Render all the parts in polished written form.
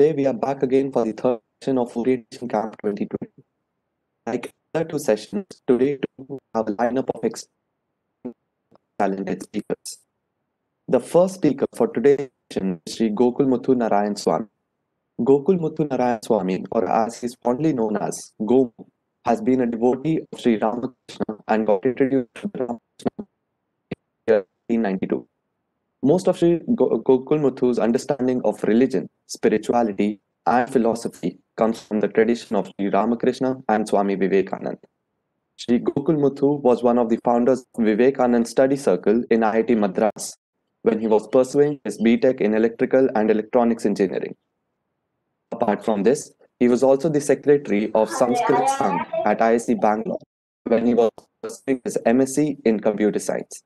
today we are back again for the third session of Orientation Camp 2020. Like other two sessions, today we have a lineup of talented speakers. The first speaker for today's session is Sri Gokul Muthu Narayan Swami. Gokul Muthu Narayan Swami, or as he is fondly known as Gomu, has been a devotee of Sri Ramakrishna and got introduced to Ramakrishna in 1892. Most of Sri Gokul Muthu's understanding of religion, spirituality, and philosophy comes from the tradition of Sri Ramakrishna and Swami Vivekananda. Sri Gokul Muthu was one of the founders of Vivekananda Study Circle in IIT Madras when he was pursuing his BTech in Electrical and Electronics Engineering. Apart from this, he was also the secretary of Sanskrit Sangh at IIC Bangalore when he was pursuing his MSc in Computer Science.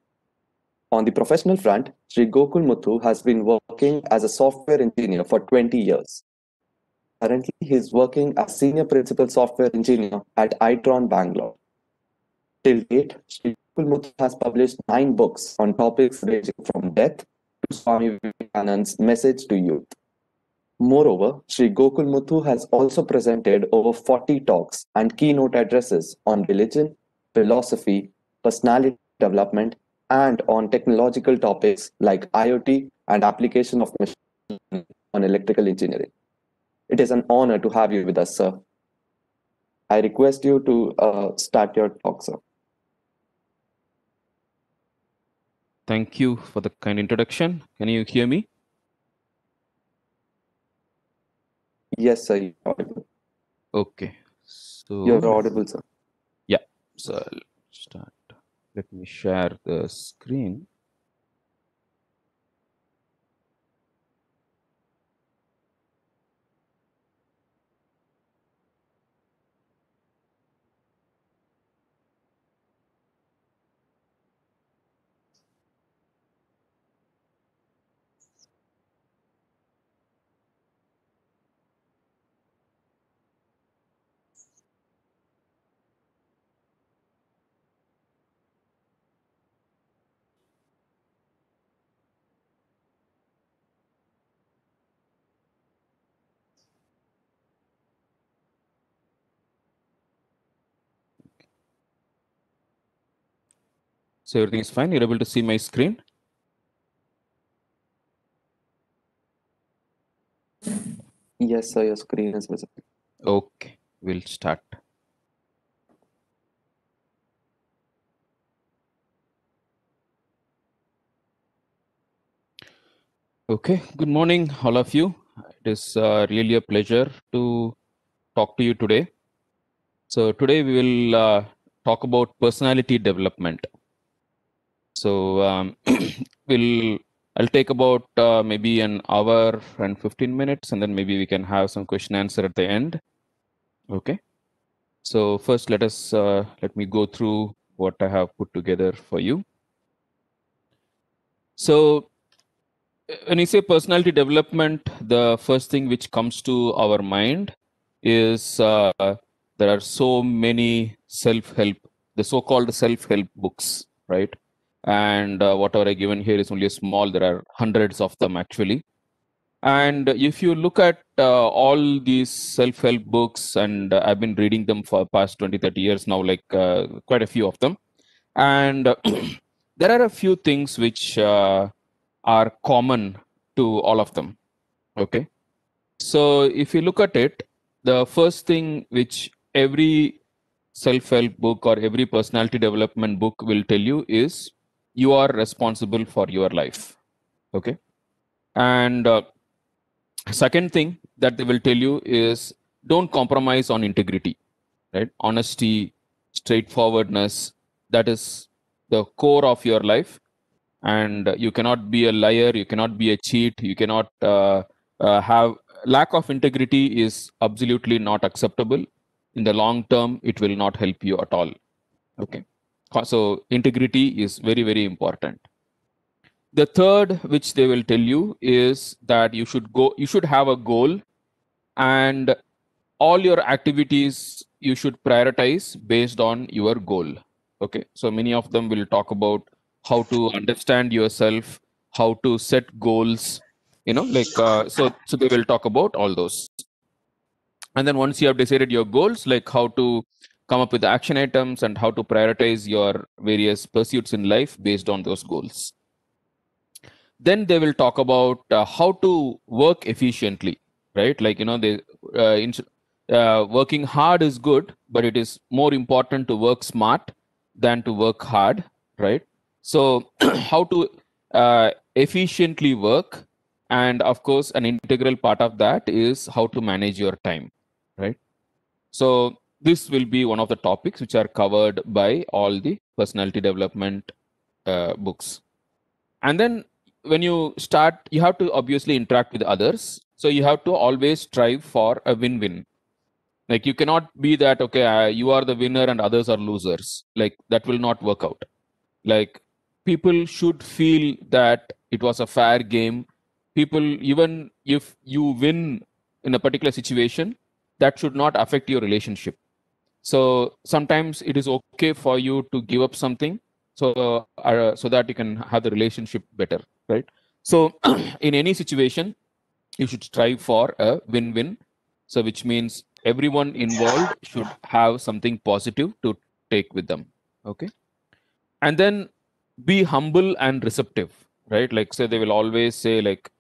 On the professional front, Sri Gokul Muthu has been working as a software engineer for 20 years. Currently, he is working as Senior Principal Software Engineer at Itron Bangalore. Till date, Sri Gokul Muthu has published 9 books on topics ranging from death to Swami Vivekananda's message to youth. Moreover, Sri Gokul Muthu has also presented over 40 talks and keynote addresses on religion, philosophy, personality development, and on technological topics like IoT and application of machine learning on electrical engineering. It is an honor to have you with us, sir. I request you to start your talk, sir. Thank you for the kind introduction. Can you hear me? Yes, sir. You're audible. Okay. So You're audible, sir. Yeah. So I'll start. Let me share the screen. So everything is fine. You're able to see my screen? Yes, sir. Your screen is visible. Okay. We'll start. Okay. Good morning, all of you. It is really a pleasure to talk to you today. So today we will talk about personality development. So I'll take about maybe an hour and 15 minutes, and then maybe we can have some question answer at the end. Okay. So first, let me go through what I have put together for you. So when you say personality development, the first thing which comes to our mind is there are so many self-help, the so-called self-help books, right? And whatever I given here is only a small, there are hundreds of them actually. And if you look at all these self-help books, and I've been reading them for the past 20, 30 years now, like quite a few of them. And there are a few things which are common to all of them. Okay. So if you look at it, the first thing which every self-help book or every personality development book will tell you is you are responsible for your life. Okay. And second thing that they will tell you is don't compromise on integrity, right? Honesty, straightforwardness, that is the core of your life. And you cannot be a liar, you cannot be a cheat, you cannot have lack of integrity is absolutely not acceptable. In the long term, it will not help you at all. Okay. So integrity is very, very important. The third, which they will tell you, is that you should have a goal, and all your activities you should prioritize based on your goal. Okay. So many of them will talk about how to understand yourself, how to set goals, So they will talk about all those. And then once you have decided your goals, like how to come up with action items and how to prioritize your various pursuits in life based on those goals. Then they will talk about how to work efficiently, right? Working hard is good, but it is more important to work smart than to work hard, right? So how to efficiently work, and of course an integral part of that is how to manage your time, right? So this will be one of the topics which are covered by all the personality development books. And then when you start, you have to obviously interact with others. So you have to always strive for a win-win. Like you cannot be that, okay, you are the winner and others are losers. Like that will not work out. Like people should feel that it was a fair game. People, even if you win in a particular situation, that should not affect your relationship. So sometimes it is okay for you to give up something, so that you can have the relationship better, right? So in any situation, you should strive for a win-win. So which means everyone involved should have something positive to take with them. Okay. And then be humble and receptive, right? Like, say they will always say like,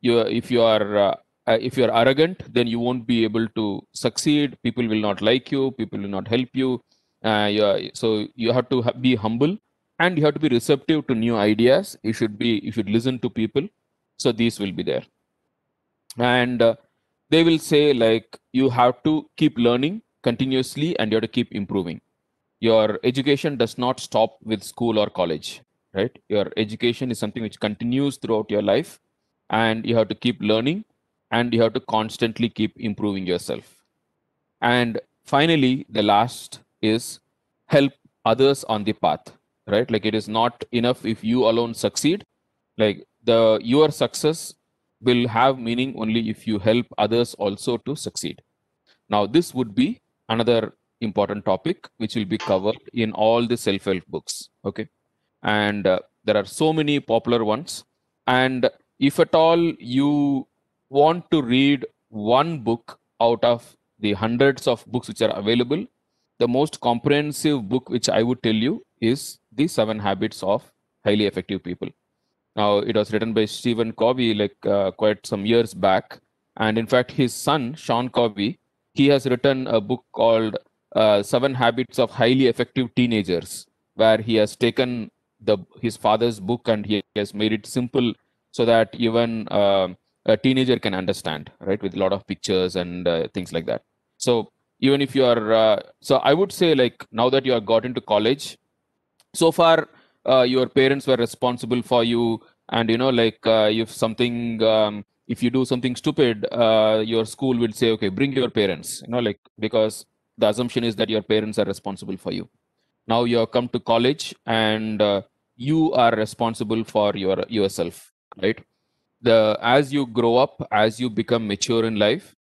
you if you are arrogant, then you won't be able to succeed. People will not like you. People will not help you. So you have to be humble, and you have to be receptive to new ideas. You should listen to people. So these will be there. And they will say like, you have to keep learning continuously, and you have to keep improving. Your education does not stop with school or college, right? Your education is something which continues throughout your life, and you have to keep learning, and you have to constantly keep improving yourself. And finally, the last is help others on the path, right? Like it is not enough if you alone succeed. Like your success will have meaning only if you help others also to succeed. Now, this would be another important topic which will be covered in all the self-help books. Okay. And there are so many popular ones. And if at all you want to read one book out of the hundreds of books which are available, the most comprehensive book which I would tell you is The 7 Habits of Highly Effective People. Now, it was written by Stephen Covey like quite some years back. And in fact, his son, Sean Covey, he has written a book called 7 Habits of Highly Effective Teenagers, where he has taken his father's book and he has made it simple so that even a teenager can understand, right, with a lot of pictures and things like that. So even if you are, so I would say like now that you have got into college, so far your parents were responsible for you, and if you do something stupid, your school will say, okay, bring your parents, like, because the assumption is that your parents are responsible for you. Now you have come to college, and you are responsible for yourself, right? As you grow up, as you become mature in life,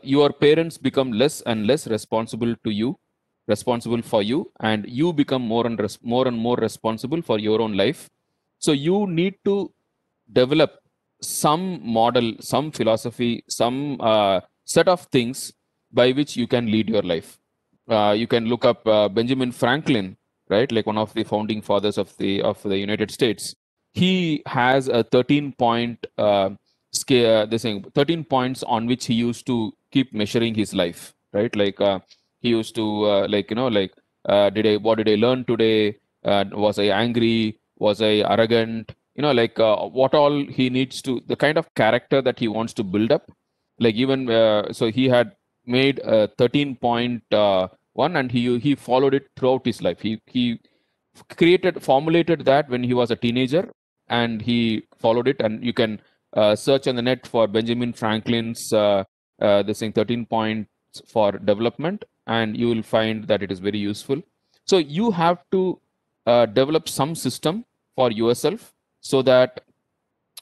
your parents become less and less responsible for you, and you become more and more responsible for your own life. So you need to develop some model, some philosophy, some set of things by which you can lead your life. You can look up Benjamin Franklin, right? Like one of the founding fathers of the United States. He has a 13 point scale, this thing, 13 points on which he used to keep measuring his life, right? Like he used to what did I learn today? Was I angry? Was I arrogant? What all he needs to, the kind of character that he wants to build up. Like even so he had made a 13 point one, and he followed it throughout his life. He formulated that when he was a teenager, and he followed it. And you can search on the net for Benjamin Franklin's this thing, 13 points for development, and you will find that it is very useful. So you have to develop some system for yourself, so that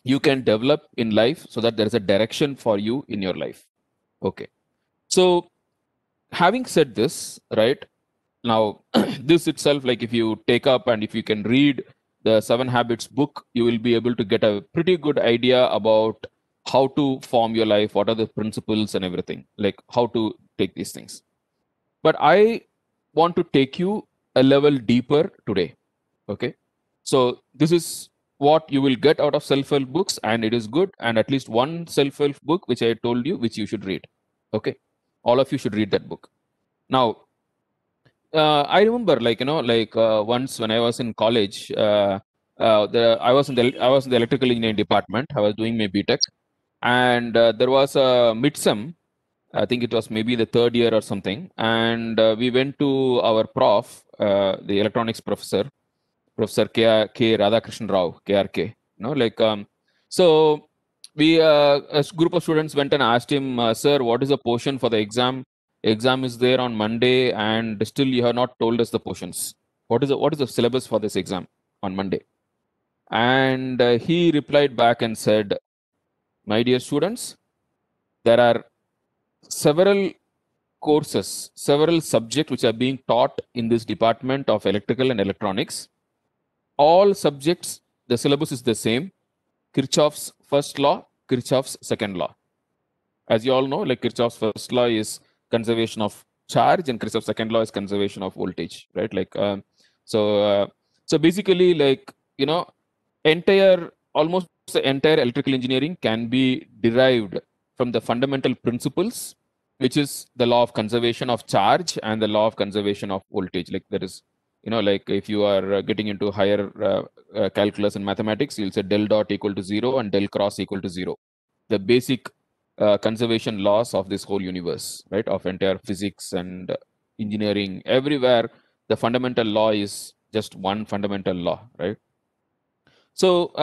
you can develop in life, so that there is a direction for you in your life. Okay. So having said this, right, now this itself, like if you take up and if you can read the 7 Habits book, you will be able to get a pretty good idea about how to form your life, what are the principles and everything, like how to take these things. But I want to take you a level deeper today. Okay. So this is what you will get out of self-help books, and it is good. And at least one self-help book, which I told you, which you should read. Okay. All of you should read that book. Now, I remember, once when I was in college, I was in the electrical engineering department. I was doing my BTech, and there was a midsem. I think it was maybe the third year or something, and we went to our prof, the electronics professor, Professor K. Radhakrishnan Rao, KRK. So we a group of students went and asked him, "Sir, what is the portion for the exam? Exam is there on Monday, and still you have not told us the portions. What is the syllabus for this exam on Monday?" And he replied back and said, "My dear students, there are several courses, several subjects which are being taught in this department of electrical and electronics. All subjects, the syllabus is the same. Kirchhoff's first law, Kirchhoff's second law. As you all know, like Kirchhoff's first law is conservation of charge, and Kirchhoff's second law is conservation of voltage, right? So basically, almost the entire electrical engineering can be derived from the fundamental principles, which is the law of conservation of charge and the law of conservation of voltage. Like there is, if you are getting into higher calculus and mathematics, you'll say del dot equal to 0 and del cross equal to 0. The basic conservation laws of this whole universe, right? Of entire physics and engineering, everywhere, the fundamental law is just one fundamental law, right? So,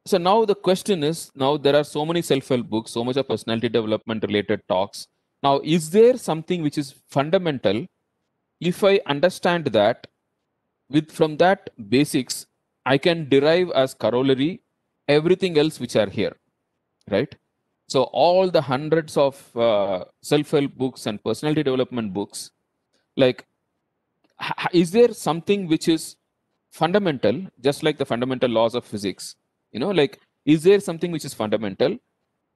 so now the question is, now there are so many self-help books, so much of personality development related talks. Now, is there something which is fundamental? If I understand that, from that basics, I can derive as corollary everything else which are here, right? So all the hundreds of self-help books and personality development books, like, is there something which is fundamental, just like the fundamental laws of physics? Is there something which is fundamental?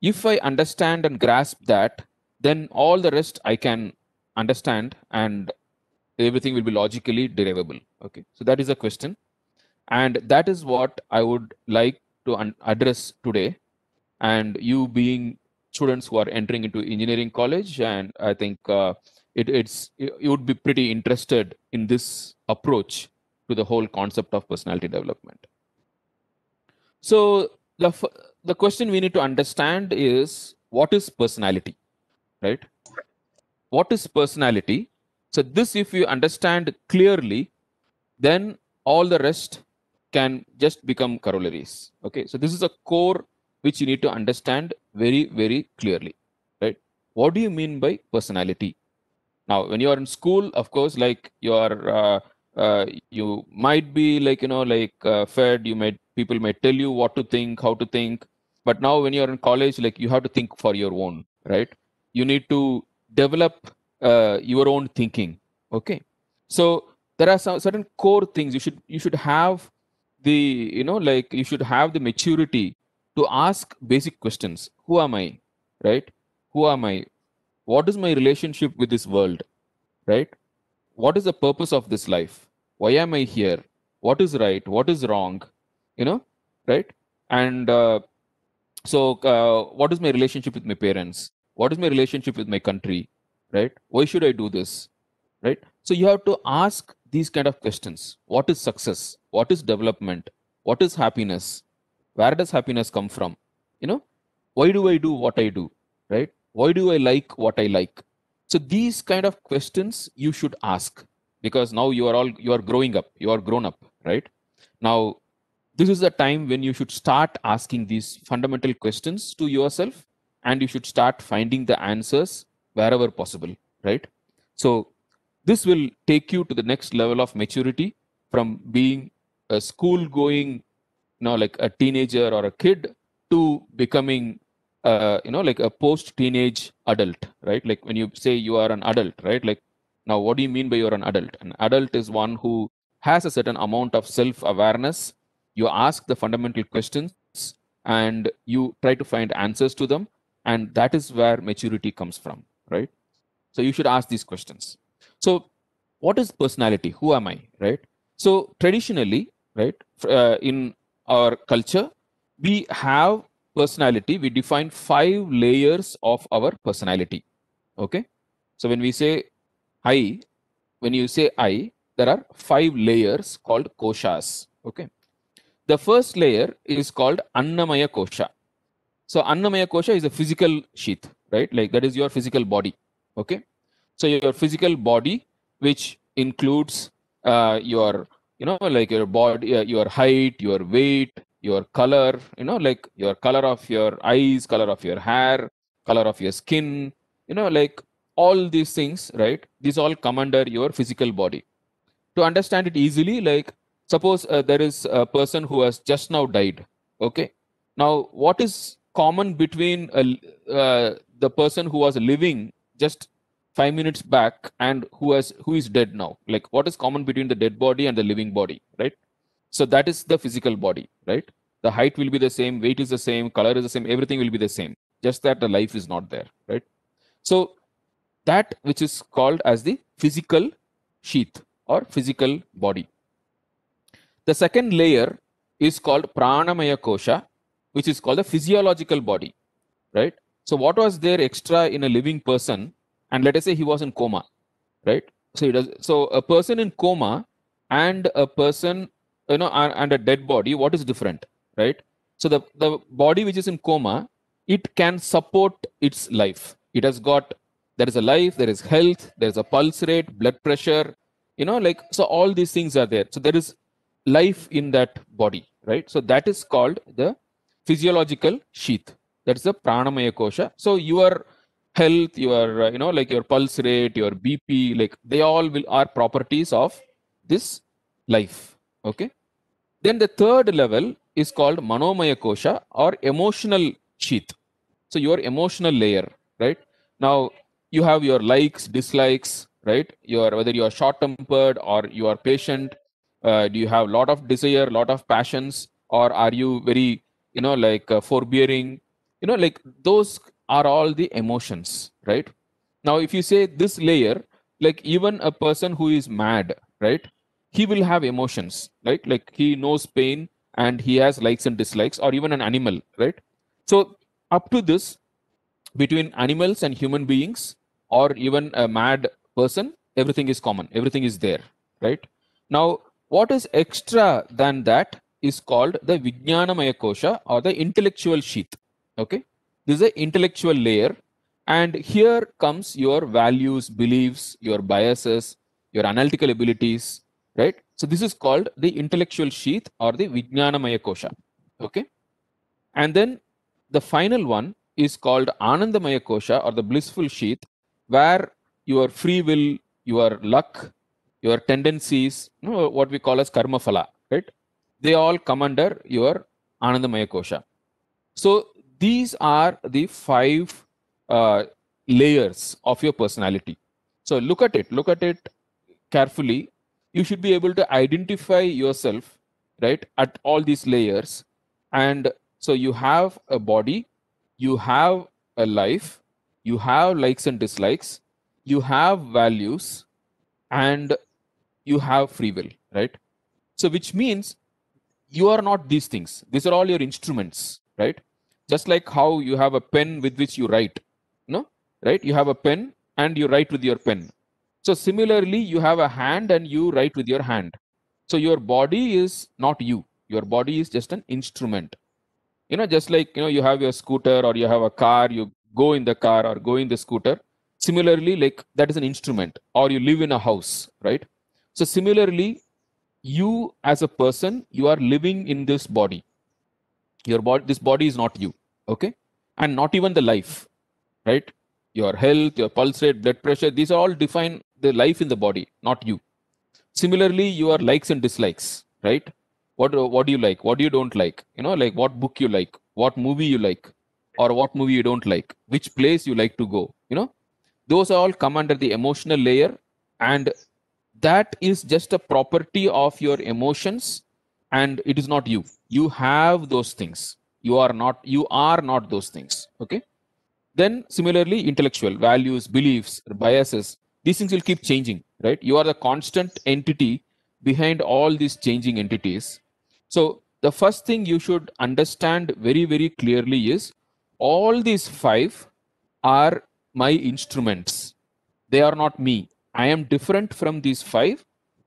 If I understand and grasp that, then all the rest I can understand, and everything will be logically derivable. Okay, so that is a question, and that is what I would like to address today. And you being students who are entering into engineering college, and I think you would be pretty interested in this approach to the whole concept of personality development. So the question we need to understand is, what is personality, right? What is personality? So this, if you understand clearly, then all the rest can just become corollaries. Okay, so this is a core which you need to understand very, very clearly, right? What do you mean by personality? Now, when you are in school, of course, like you might be fed. People might tell you what to think, how to think. But now, when you are in college, like you have to think for your own, right? You need to develop your own thinking. Okay, so there are some certain core things you should have you should have the maturity to ask basic questions. Who am I, right? Who am I? What is my relationship with this world, right? What is the purpose of this life? Why am I here? What is right? What is wrong? Right? And what is my relationship with my parents? What is my relationship with my country, right? Why should I do this, right? So you have to ask these kind of questions. What is success? What is development? What is happiness? Where does happiness come from? Why do I do what I do, right? Why do I like what I like? So these kind of questions you should ask, because now you are growing up, you are grown up, right? Now, this is the time when you should start asking these fundamental questions to yourself, and you should start finding the answers wherever possible, right? So this will take you to the next level of maturity, from being a school going, like a teenager or a kid, to becoming like a post teenage adult, right? Like when you say you are an adult, right? Like, now what do you mean by you're an adult? An adult is one who has a certain amount of self-awareness. You ask the fundamental questions and you try to find answers to them. And that is where maturity comes from, right? So you should ask these questions. So what is personality? Who am I, right? So traditionally, right, in our culture, we have personality. We define 5 layers of our personality. Okay. So when we say I, when you say I, there are 5 layers called koshas. Okay. The first layer is called Annamaya Kosha. So Annamaya Kosha is a physical sheath, right? Like that is your physical body. Okay. So your physical body, which includes your, like your body, your height, your weight, your color, like your color of your eyes, color of your hair, color of your skin, like all these things, right? These all come under your physical body. To understand it easily, like suppose there is a person who has just now died. Okay. Now, what is common between the person who was living just 5 minutes back and who is dead now? Like, what is common between the dead body and the living body, right? So that is the physical body, right? The height will be the same, weight is the same, color is the same, everything will be the same. Just that the life is not there, right? So that which is called as the physical sheath or physical body. The second layer is called Pranamaya Kosha, which is called the physiological body, right? So what was there extra in a living person? And let us say he was in coma, right? So a person in coma and a person, and a dead body, what is different, right? So the body which is in coma, it can support its life. It has got, there is a life, there is health, there is a pulse rate, blood pressure, like, so all these things are there. So there is life in that body, right? So that is called the physiological sheath. That's the Pranamaya Kosha. So your health, your, like your pulse rate, your BP, like they all are properties of this life. Okay. Then the third level is called Manomaya Kosha or emotional sheath. So your emotional layer, right? Now you have your likes, dislikes, right? Whether you are short tempered or you are patient. Do you have a lot of desire, lot of passions, or are you very, like forbearing? Like those are all the emotions, right? Now, if you say this layer, like even a person who is mad, right? He will have emotions, right? Like he knows pain and he has likes and dislikes, or even an animal, right? So up to this, between animals and human beings, or even a mad person, everything is common, everything is there, right? Now, what is extra than that is called the Vijnanamaya Kosha or the intellectual sheath. Okay, this is an intellectual layer, and here comes your values, beliefs, your biases, your analytical abilities, right? So this is called the intellectual sheath or the Vijnanamaya Kosha. Okay, and then the final one is called Anandamaya Kosha or the blissful sheath, where your free will, your luck, your tendencies, what we call as karma phala, right? They all come under your Anandamaya Kosha. So these are the 5 layers of your personality. So look at it carefully. You should be able to identify yourself, right, at all these layers. And so you have a body, you have a life, you have likes and dislikes, you have values, and you have free will, right? So which means you are not these things. These are all your instruments, right? Just like how you have a pen with which you write, no? Right? You have a pen and you write with your pen. So similarly, you have a hand and you write with your hand. So your body is not you. Your body is just an instrument. Just like, you have your scooter or you have a car, you go in the car or go in the scooter. Similarly, like that is an instrument, or you live in a house, right? So similarly, you as a person, you are living in this body. Your body, this body is not you. Okay. And not even the life, right? Your health, your pulse rate, blood pressure, these all define the life in the body, not you. Similarly, your likes and dislikes, right? What do you like? What do you don't like? Like what book you like, what movie you like, or what movie you don't like, which place you like to go. Those all come under the emotional layer, and that is just a property of your emotions, and it is not you. You have those things. You are not those things. Okay. Then similarly, intellectual values, beliefs, biases, these things will keep changing, right? You are the constant entity behind all these changing entities. So the first thing you should understand very, very clearly is all these five are my instruments. They are not me. I am different from these five,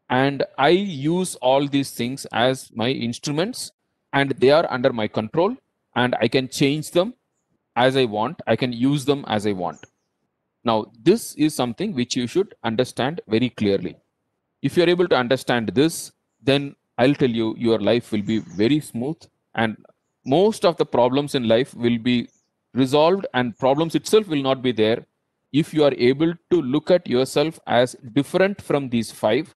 and I use all these things as my instruments, and they are under my control, and I can change them as I want. I can use them as I want. Now, this is something which you should understand very clearly. If you're able to understand this, then I'll tell you your life will be very smooth, and most of the problems in life will be resolved, and problems itself will not be there if you are able to look at yourself as different from these five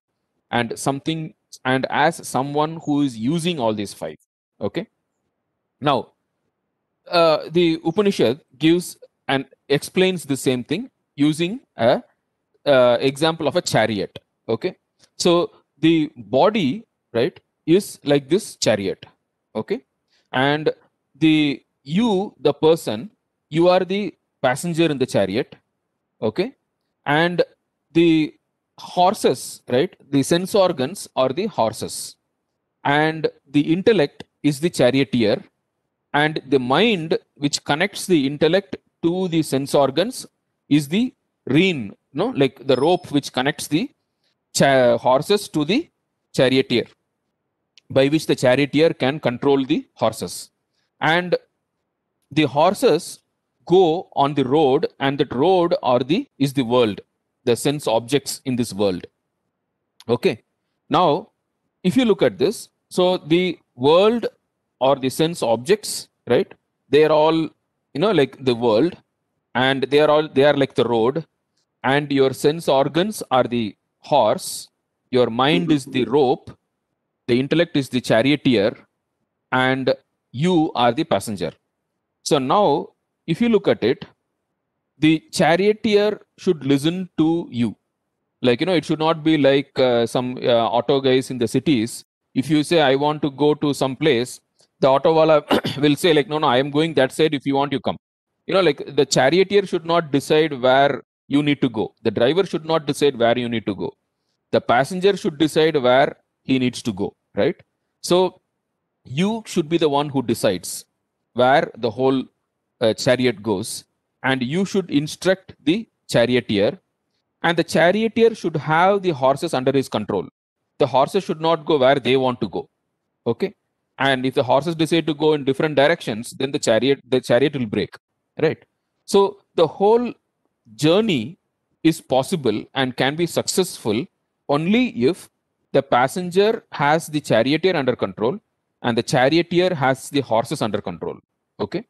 and something, and as someone who is using all these five. Okay. Now, the Upanishad gives and explains the same thing using a example of a chariot. Okay, so the body, right, is like this chariot. Okay, and the person, you are the passenger in the chariot. Okay, and the horses, right, the sense organs are the horses, and the intellect is the charioteer, and the mind which connects the intellect to the sense organs is the rein, no, like the rope which connects the horses to the charioteer, by which the charioteer can control the horses. And the horses go on the road, and that road is the world, the sense objects in this world. Okay. Now, if you look at this, so the world or the sense objects, right? They are all, like the world, and they are like the road, and your sense organs are the horse, your mind is the rope, the intellect is the charioteer, and you are the passenger. So now, if you look at it, the charioteer should listen to you. Like, it should not be like some auto guys in the cities. If you say, I want to go to some place, the auto wala will say, like, no, I am going that side. If you want, you come. Like the charioteer should not decide where you need to go. The driver should not decide where you need to go. The passenger should decide where he needs to go, right? So you should be the one who decides where the whole chariot goes, and you should instruct the charioteer, and the charioteer should have the horses under his control. The horses should not go where they want to go. Okay. And if the horses decide to go in different directions, then the chariot will break. Right. So the whole journey is possible and can be successful only if the passenger has the charioteer under control and the charioteer has the horses under control. Okay.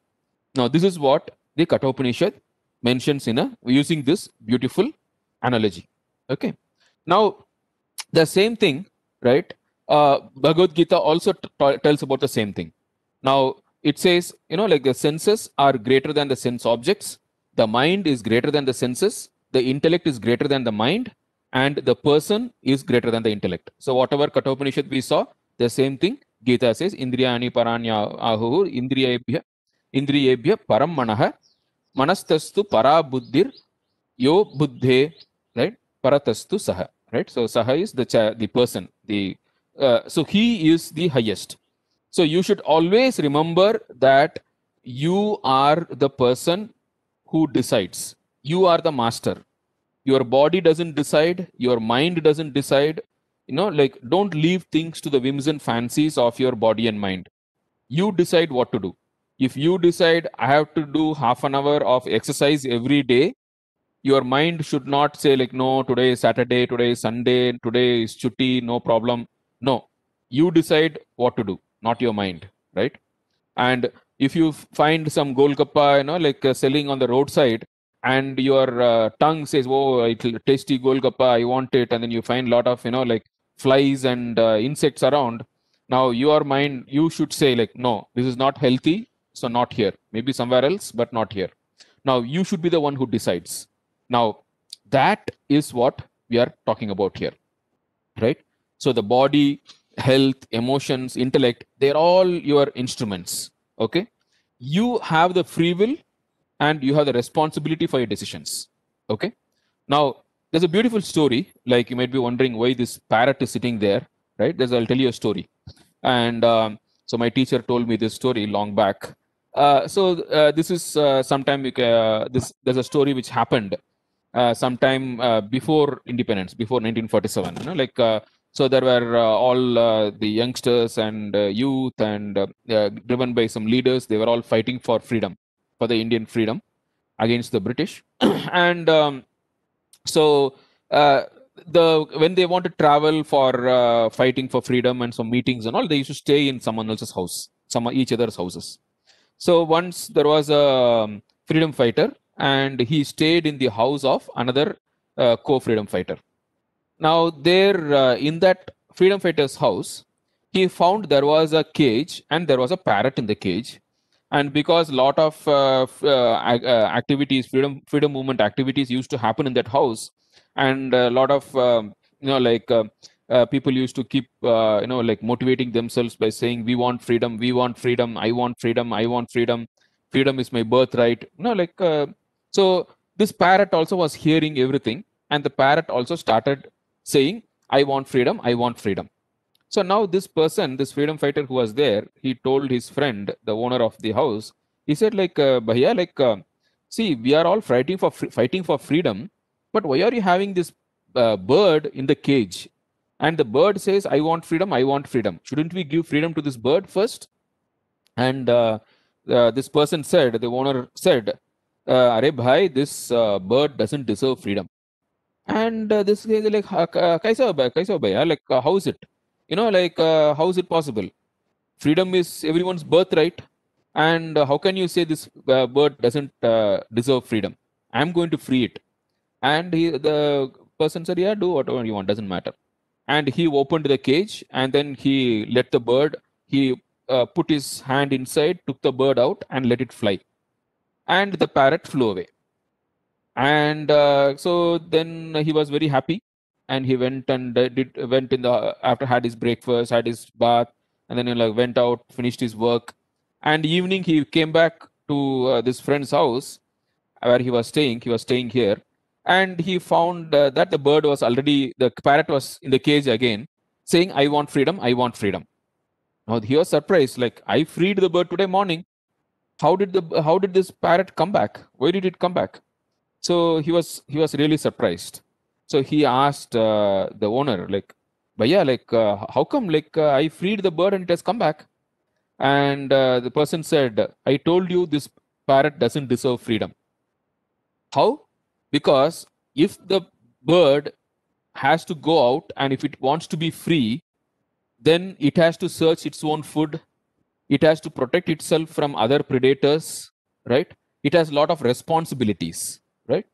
Now, this is what the Kathopanishad mentions using this beautiful analogy. Okay. Now, the same thing, right? Bhagavad Gita also tells about the same thing. Now, it says, like the senses are greater than the sense objects, the mind is greater than the senses, the intellect is greater than the mind, and the person is greater than the intellect. So, whatever Kathopanishad we saw, the same thing Gita says, Indriyani paranya ahu, Indriyebhya param manaha, manastastu para buddhir, yo buddhe, right? Paratastu saha, right? So saha is the person, so he is the highest. So you should always remember that you are the person who decides. You are the master. Your body doesn't decide. Your mind doesn't decide. Like, don't leave things to the whims and fancies of your body and mind. You decide what to do. If you decide, I have to do half an hour of exercise every day, your mind should not say, like, no, today is Saturday, today is Sunday, today is chutti, no problem. No, you decide what to do, not your mind, right? And if you find some golgappa, like selling on the roadside, and your tongue says, oh, it's tasty golgappa, I want it, and then you find a lot of, like flies and insects around. Now, your mind, you should say, like, no, this is not healthy, so not here. Maybe somewhere else, but not here. Now, you should be the one who decides. Now, that is what we are talking about here. right? So the body, health, emotions, intellect, they're all your instruments. Okay. You have the free will and you have the responsibility for your decisions. Okay. Now, there's a beautiful story. Like you might be wondering why this parrot is sitting there, right? I'll tell you a story. And so my teacher told me this story long back. This is sometime there's a story which happened sometime before independence, before 1947. So there were all the youngsters and youth and driven by some leaders. They were all fighting for freedom, for the Indian freedom against the British. And so uh, the when they want to travel for fighting for freedom and some meetings and all, they used to stay in someone else's house, some each other's houses. So once there was a freedom fighter, and he stayed in the house of another co-freedom fighter. Now there, in that freedom fighter's house, he found there was a cage and there was a parrot in the cage. And because lot of activities, freedom movement activities used to happen in that house, and a lot of people used to keep like motivating themselves by saying, we want freedom, we want freedom, I want freedom, I want freedom, freedom is my birthright, so this parrot also was hearing everything, and the parrot also started saying, I want freedom, I want freedom. So now this person, this freedom fighter who was there, he told his friend, the owner of the house, he said, Bhaiya, see, we are all fighting for freedom, but why are you having this bird in the cage? And the bird says, I want freedom, I want freedom. Shouldn't we give freedom to this bird first? And this person said, the owner said, Are bhai, this bird doesn't deserve freedom. And this guy is like, kaisa bhaiya? How is it? How is it possible? Freedom is everyone's birthright. And how can you say this bird doesn't deserve freedom? I'm going to free it. And the person said, yeah, do whatever you want, doesn't matter. And he opened the cage, and then he let the bird, he put his hand inside, took the bird out, and let it fly. And the parrot flew away. And so then he was very happy, and he went and went in the after had his breakfast, had his bath, and then he went out, finished his work. And evening he came back to this friend's house where he was staying. He was staying here, and he found that the parrot was in the cage again, saying, I want freedom, I want freedom. Now he was surprised, like, I freed the bird today morning. How did this parrot come back? Why did it come back? So he was really surprised. So he asked the owner, how come I freed the bird and it has come back? And the person said, I told you this parrot doesn't deserve freedom. How? Because if the bird has to go out, and if it wants to be free, then it has to search its own food. It has to protect itself from other predators, right? It has a lot of responsibilities, right?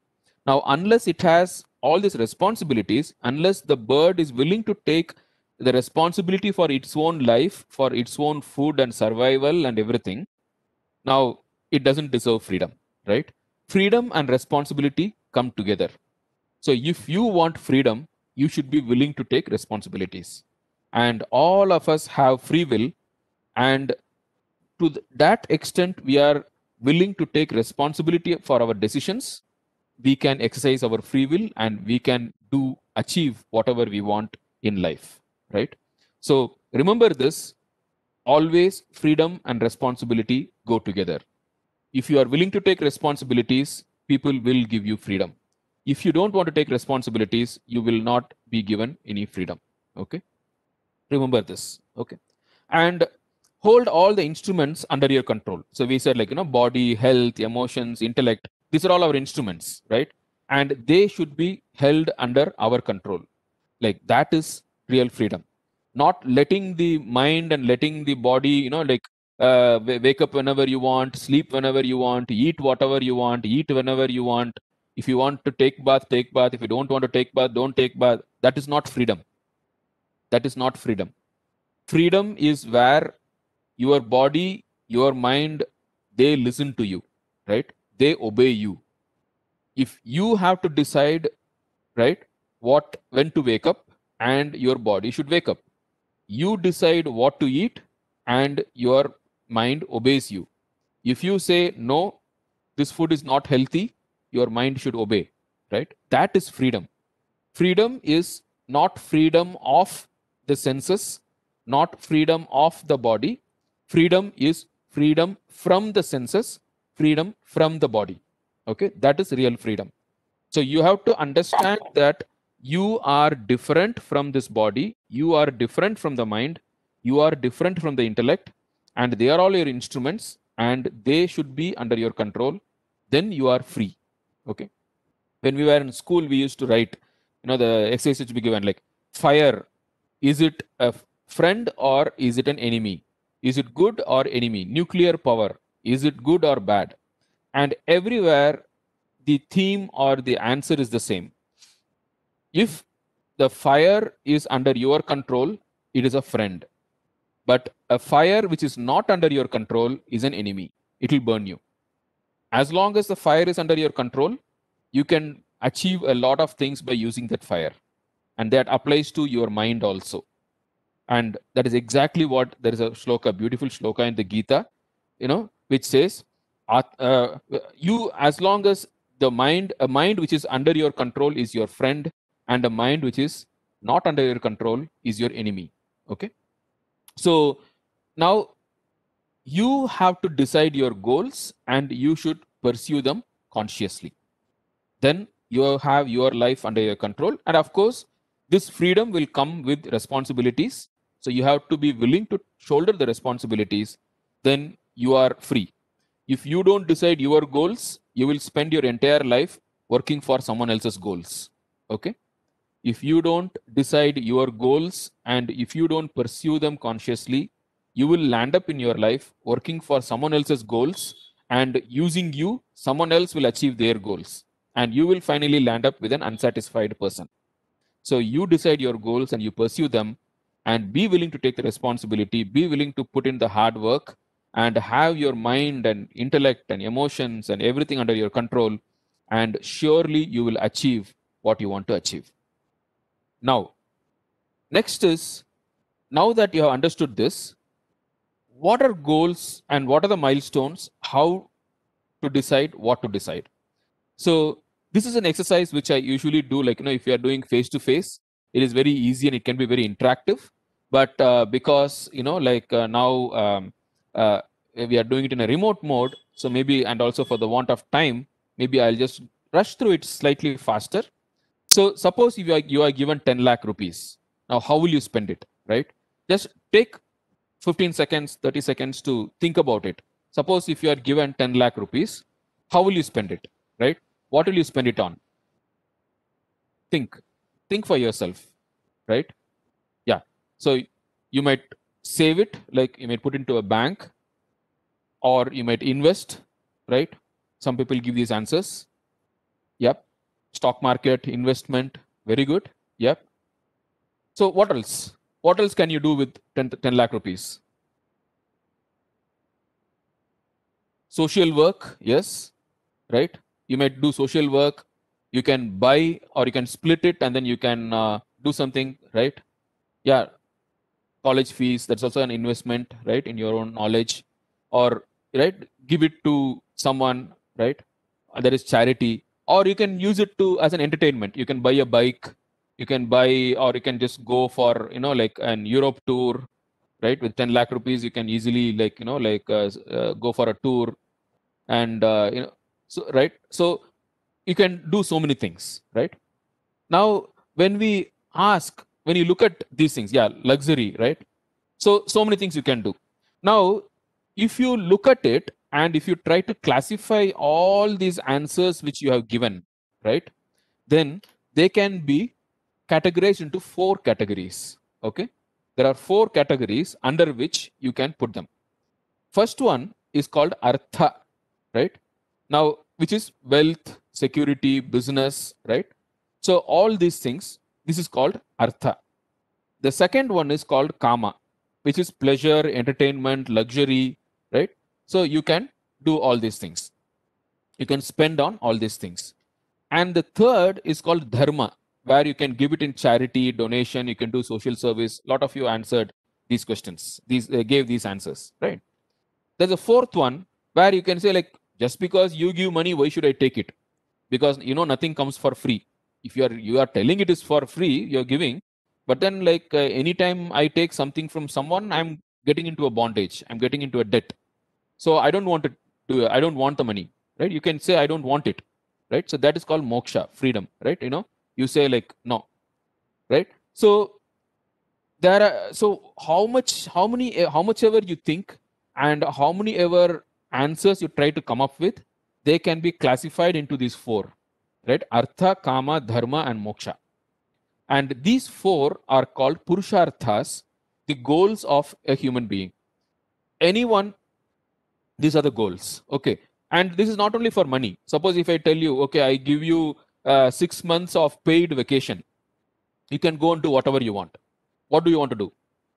Now, unless it has all these responsibilities, unless the bird is willing to take the responsibility for its own life, for its own food and survival and everything, now it doesn't deserve freedom, right? Freedom and responsibility come together. So if you want freedom, you should be willing to take responsibilities. And all of us have free will, and to that extent we are willing to take responsibility for our decisions, we can exercise our free will, and we can achieve whatever we want in life, right? So remember this, always freedom and responsibility go together. If you are willing to take responsibilities, people will give you freedom. If you don't want to take responsibilities, you will not be given any freedom. Okay, remember this. Okay, and hold all the instruments under your control. So we said, body, health, emotions, intellect, these are all our instruments, right? And they should be held under our control. Like, that is real freedom. Not letting the mind and letting the body, wake up whenever you want, sleep whenever you want, eat whatever you want, eat whenever you want. If you want to take bath, take bath. If you don't want to take bath, don't take bath. That is not freedom. That is not freedom. Freedom is where your body, your mind, they listen to you, right? They obey you. If you have to decide, right, when to wake up, and your body should wake up. You decide what to eat and your mind obeys you. If you say, no, this food is not healthy, your mind should obey, right? That is freedom. Freedom is not freedom of the senses, not freedom of the body. Freedom is freedom from the senses, freedom from the body. Okay, that is real freedom. So you have to understand that you are different from this body, you are different from the mind, you are different from the intellect, and they are all your instruments and they should be under your control. Then you are free. Okay. When we were in school, we used to write, the exercise which be given like fire. Is it a friend or is it an enemy? Is it good or enemy? Nuclear power. Is it good or bad? And everywhere the theme or the answer is the same. If the fire is under your control, it is a friend. But a fire which is not under your control is an enemy. It will burn you. As long as the fire is under your control, you can achieve a lot of things by using that fire. And that applies to your mind also. And that is exactly what there is a shloka, beautiful shloka in the Gita, which says, you, as long as a mind which is under your control is your friend, and a mind which is not under your control is your enemy. Okay. So now you have to decide your goals and you should pursue them consciously. Then you have your life under your control. And of course, this freedom will come with responsibilities. So you have to be willing to shoulder the responsibilities. Then you are free. If you don't decide your goals, you will spend your entire life working for someone else's goals. Okay. If you don't decide your goals and if you don't pursue them consciously, you will land up in your life working for someone else's goals, and using you, someone else will achieve their goals, and you will finally land up with an unsatisfied person. So you decide your goals and you pursue them, and be willing to take the responsibility, be willing to put in the hard work, and have your mind and intellect and emotions and everything under your control, and surely you will achieve what you want to achieve. Now, next is, now that you have understood this, what are goals and what are the milestones? How to decide what to decide? So this is an exercise which I usually do, like, if you are doing face to face, it is very easy and it can be very interactive. But because, now we are doing it in a remote mode, so maybe, and also for the want of time, maybe I'll just rush through it slightly faster. So suppose if you are given 10 lakh rupees. Now, how will you spend it, right? Just take 15 seconds, 30 seconds to think about it. Suppose if you are given 10 lakh rupees, how will you spend it, right? What will you spend it on? Think for yourself, right? Yeah. So you might save it, like you might put into a bank, or you might invest, right? Some people give these answers. Yep. Stock market, investment, very good. Yep. So what else? What else can you do with 10 lakh rupees? Social work, yes, right? You might do social work. You can buy or you can split it and then you can do something, right? Yeah. College fees, that's also an investment, right? In your own knowledge, or, right, give it to someone, right? There is charity, or you can use it to as an entertainment. You can buy a bike, you can buy, or you can just go for, like an Europe tour, right? With 10 lakh rupees, you can easily go for a tour, and so, right? So you can do so many things, right? Now, when you look at these things, yeah, luxury, right? So many things you can do. Now, if you look at it and if you try to classify all these answers which you have given, right, then they can be categorized into 4 categories. Okay. There are 4 categories under which you can put them. First one is called artha, right? Now, which is wealth, security, business, right? So all these things, this is called artha. The second one is called kama, which is pleasure, entertainment, luxury, right? So you can do all these things. You can spend on all these things. And the third is called dharma, where you can give it in charity, donation, you can do social service. A lot of you answered these questions. These gave these answers, right? There's a fourth one where you can say like, just because you give money, why should I take it? Because nothing comes for free. If you are telling it is for free, you're giving, but then like anytime I take something from someone, I'm getting into a bondage. I'm getting into a debt. So I don't want I don't want the money, right? You can say I don't want it, right? So that is called moksha, freedom, right? You say like no, right? So there are, so how much ever you think and how many ever answers you try to come up with, they can be classified into these four, right? Artha, kama, dharma, and moksha. And these four are called purusharthas, the goals of a human being. Anyone, these are the goals, okay? And this is not only for money. Suppose if I tell you, okay, I give you 6 months of paid vacation, you can go and do whatever you want. What do you want to do?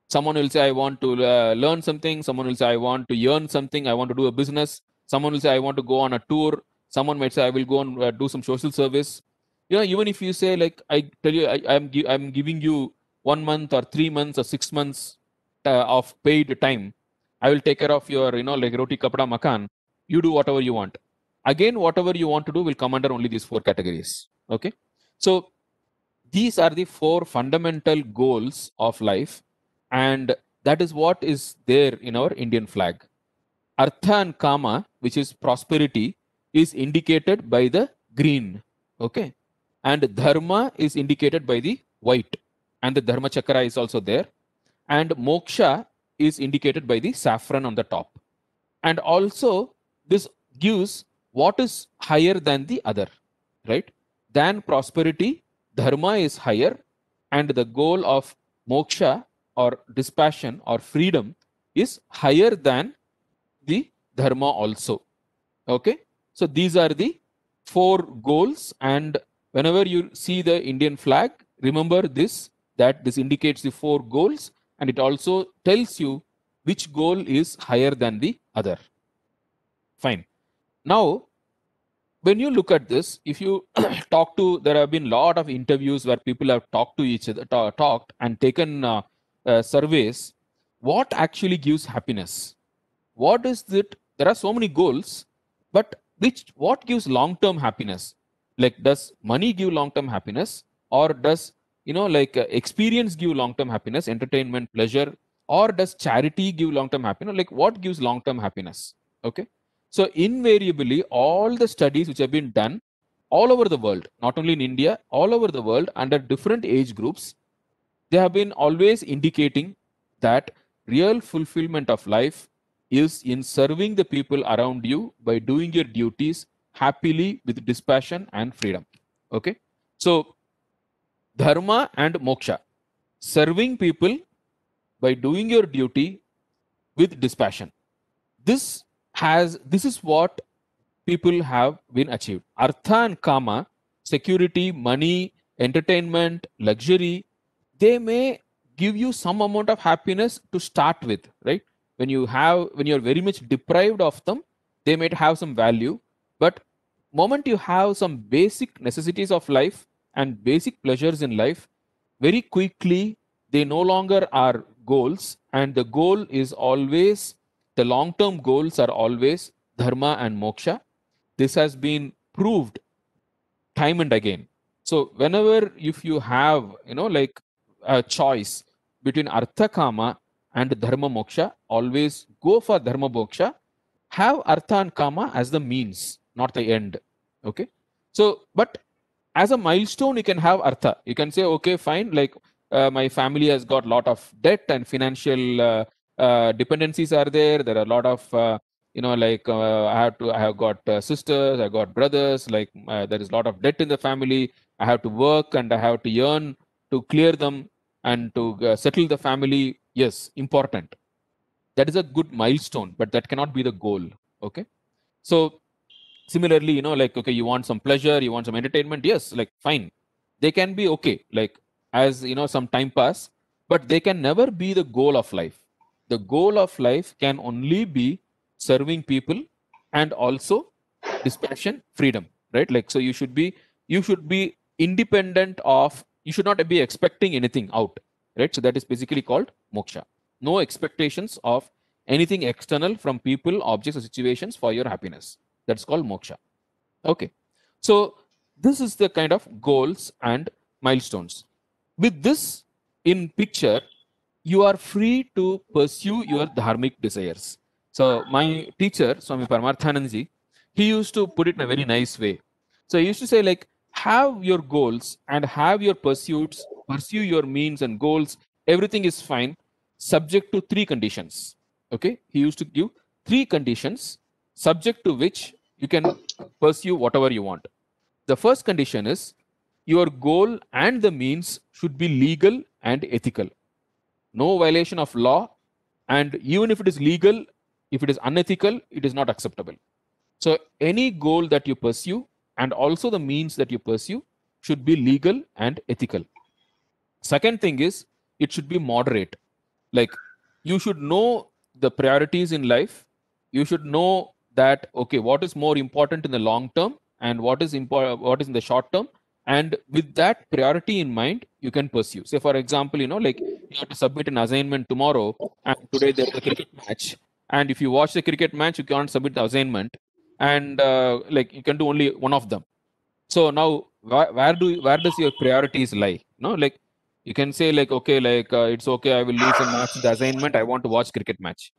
Someone will say, I want to learn something. Someone will say, I want to earn something. I want to do a business. Someone will say, I want to go on a tour. Someone might say, I will go and do some social service. Even if you say, like, I tell you, I'm giving you 1 month or 3 months or 6 months of paid time. I will take care of your, like roti kapda makan. You do whatever you want. Again, whatever you want to do will come under only these four categories. Okay. So these are the four fundamental goals of life, and that is what is there in our Indian flag. Artha and Kama, which is prosperity, is indicated by the green, okay, and Dharma is indicated by the white, and the Dharma Chakra is also there, and Moksha is indicated by the saffron on the top. And also this gives what is higher than the other, right? Than prosperity, dharma is higher, and the goal of moksha or dispassion or freedom is higher than the dharma also. Okay, so these are the four goals, and whenever you see the Indian flag, remember this, that this indicates the four goals, and it also tells you which goal is higher than the other. Fine. Now, when you look at this, if you talk to, there have been a lot of interviews where people have talked to each other, talked and taken surveys. What actually gives happiness? What is it? There are so many goals, but what gives long-term happiness? Like, does money give long-term happiness, or does experience give long-term happiness, entertainment, pleasure, or does charity give long-term happiness? Like, what gives long-term happiness? Okay. So invariably, all the studies which have been done all over the world, not only in India, all over the world, under different age groups, they have been always indicating that real fulfillment of life is in serving the people around you by doing your duties happily with dispassion and freedom. Okay. So dharma and moksha, serving people by doing your duty with dispassion. This is what people have been achieved. Artha and kama, security, money, entertainment, luxury, they may give you some amount of happiness to start with, right? When you're very much deprived of them, they might have some value, but moment you have some basic necessities of life and basic pleasures in life, very quickly they no longer are goals, and the goal is always, the long term goals are always dharma and moksha. This has been proved time and again. So whenever, if you have like a choice between artha kama and dharma moksha, always go for dharma moksha. Have artha and kama as the means, not the end. Okay. So, but as a milestone, you can have artha. You can say, okay, fine, like my family has got a lot of debt and financial dependencies are there. There are a lot of I have got sisters, I got brothers, like there is a lot of debt in the family. I have to work and I have to earn to clear them and to settle the family. Yes, important. That is a good milestone, but that cannot be the goal. Okay. So similarly, like, okay, you want some pleasure, you want some entertainment. Yes, like fine. They can be okay, like as some time pass, but they can never be the goal of life. The goal of life can only be serving people and also dispassion, freedom, right? Like, so you should be independent of, you should not be expecting anything out, right? So that is basically called moksha. No expectations of anything external from people, objects, or situations for your happiness. That's called moksha. Okay. So this is the kind of goals and milestones. With this in picture, you are free to pursue your dharmic desires. So my teacher, Swami Paramarthanandji, he used to put it in a very nice way. So he used to say, like, have your goals and have your pursuits, pursue your means and goals, everything is fine, subject to three conditions. Okay, he used to give three conditions subject to which you can pursue whatever you want. The first condition is your goal and the means should be legal and ethical. No violation of law, and even if it is legal, if it is unethical, it is not acceptable. So any goal that you pursue and also the means that you pursue should be legal and ethical. Second thing is it should be moderate. Like, you should know the priorities in life. You should know that, okay, what is more important in the long term and what is in the short term, and with that priority in mind, you can pursue. Say for example, like, you have to submit an assignment tomorrow, and today there is a cricket match, and if you watch the cricket match, you can't submit the assignment, and like, you can do only one of them. So now where does your priorities lie? Like, you can say, like, okay, like, it's okay, I will lose a match in the assignment, I want to watch cricket match.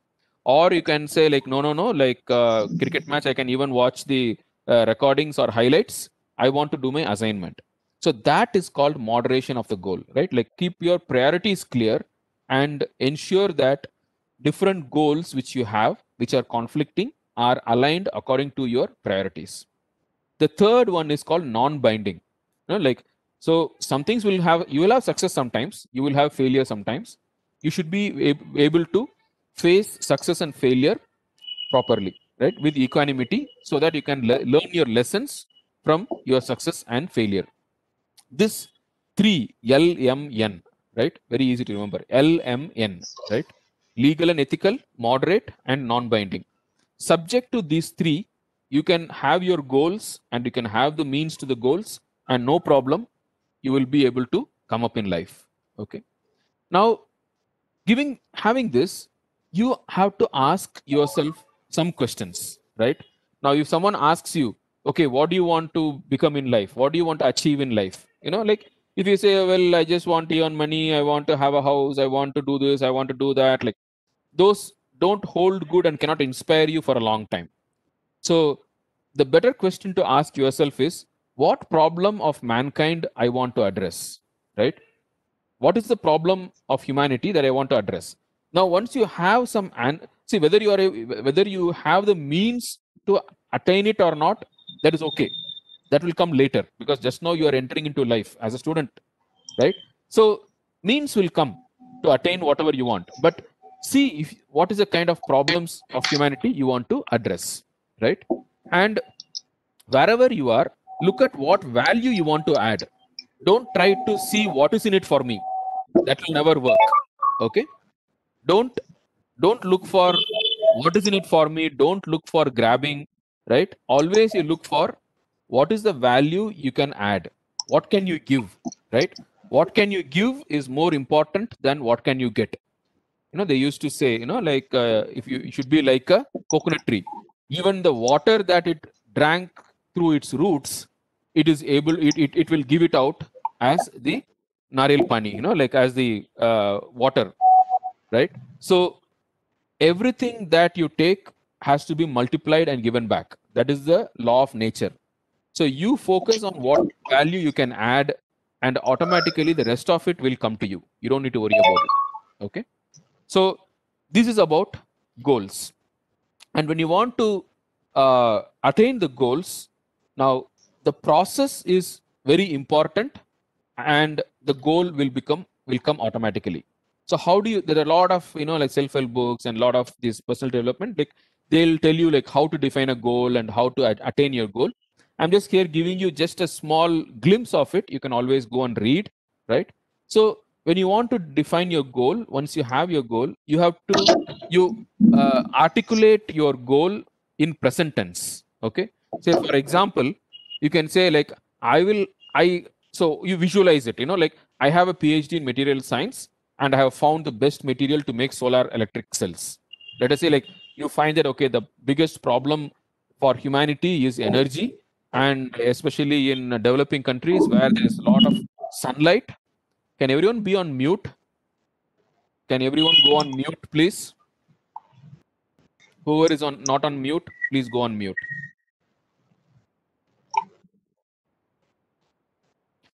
Or you can say, like, no, like, cricket match, I can even watch the recordings or highlights, I want to do my assignment. So that is called moderation of the goal, right? Like, keep your priorities clear and ensure that different goals which you have, which are conflicting, are aligned according to your priorities. The third one is called non-binding. Like, so some things you will have success sometimes, you will have failure sometimes. You should be able to face success and failure properly, right, with equanimity, so that you can learn your lessons from your success and failure. This three LMN, right? Very easy to remember. LMN, right? Legal and ethical, moderate, and non-binding. Subject to these three, you can have your goals and you can have the means to the goals, and no problem, you will be able to come up in life. Okay. Now, having this, you have to ask yourself some questions, right? Now, if someone asks you, okay, what do you want to become in life? What do you want to achieve in life? Like, if you say, well, I just want to earn money, I want to have a house, I want to do this, I want to do that, like, those don't hold good and cannot inspire you for a long time. So the better question to ask yourself is, what problem of mankind I want to address, right? What is the problem of humanity that I want to address? Now, once you have some, see whether you have the means to attain it or not, that is okay. That will come later, because just now you are entering into life as a student, right? So means will come to attain whatever you want, but see what is the kind of problems of humanity you want to address, right? And wherever you are, look at what value you want to add. Don't try to see what is in it for me. That will never work. Okay. Don't look for what is in it for me. Don't look for grabbing, right? Always you look for what is the value you can add. What can you give, right? What can you give is more important than what can you get. They used to say, like, if you should be like a coconut tree. Even the water that it drank through its roots, it will give it out as the nariyal pani, like as the water, right? So everything that you take has to be multiplied and given back. That is the law of nature. So you focus on what value you can add, and automatically the rest of it will come to you. You don't need to worry about it. Okay. So this is about goals. And when you want to attain the goals, now the process is very important, and the goal will come automatically. So how do you, there are a lot of, like self-help books and a lot of this personal development, like they'll tell you like how to define a goal and how to attain your goal. I'm just here giving you just a small glimpse of it. You can always go and read, right? So when you want to define your goal, once you have your goal, you have to articulate your goal in present tense. Okay. Say for example, you can say like, I So you visualize it, like I have a PhD in material science and I have found the best material to make solar electric cells. Let us say, like, you find that, okay, the biggest problem for humanity is energy, and especially in developing countries where there is a lot of sunlight. Can everyone be on mute? Can everyone go on mute, please? Whoever is not on mute, please go on mute.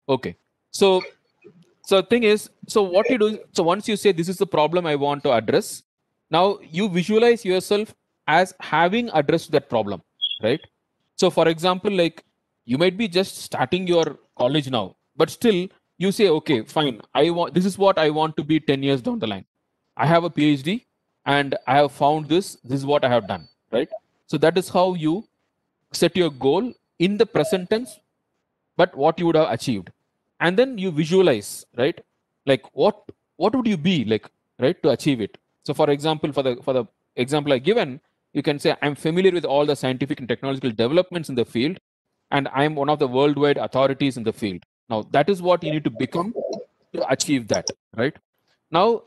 Okay. So the thing is, so what you do, so once you say this is the problem I want to address, now you visualize yourself as having addressed that problem, right? So for example, like, you might be just starting your college now, but still you say, okay, fine, this is what I want to be 10 years down the line. I have a PhD and I have found this is what I have done, right? So that is how you set your goal in the present tense, but what you would have achieved. And then you visualize, right? Like what would you be like, right, to achieve it? So for example, for the example I given, you can say I'm familiar with all the scientific and technological developments in the field, and I'm one of the worldwide authorities in the field. Now that is what you need to become to achieve that, right? Now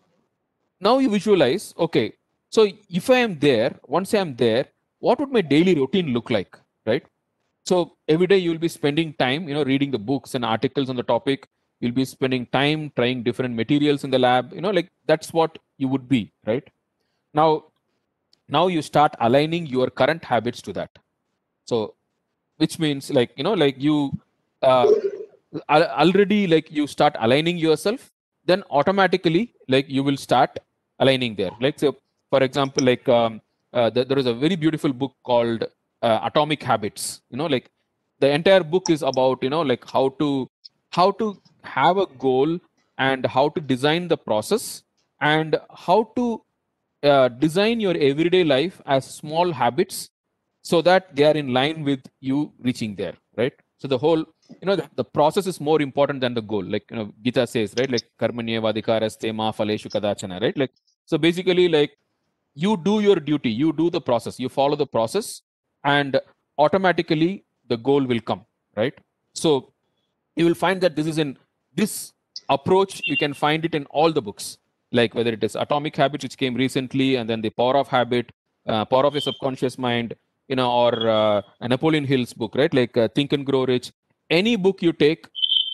you visualize, okay, so if I am there, once I am there, what would my daily routine look like, right? So every day you'll be spending time, reading the books and articles on the topic. You'll be spending time trying different materials in the lab, like that's what you would be, right? Now you start aligning your current habits to that. So which means, like, like you uh, already, like, you start aligning yourself, then automatically, like, you will start aligning there. Like, so for example, like, there is a very beautiful book called Atomic Habits. Like, the entire book is about, like, how to have a goal, and how to design the process, and how to design your everyday life as small habits, so that they are in line with you reaching there, right? So the whole, the process is more important than the goal. Like, Gita says, right, like karmanyevadikaraste ma phaleshu kadachana, right? Like, so basically, like, you do your duty, you do the process, you follow the process, and automatically the goal will come, right? So you will find that this approach, you can find it in all the books, like whether it is Atomic Habits, which came recently, and then the Power of Habit, Power of Your Subconscious Mind, or Napoleon Hill's book, right, like Think and Grow Rich. Any book you take,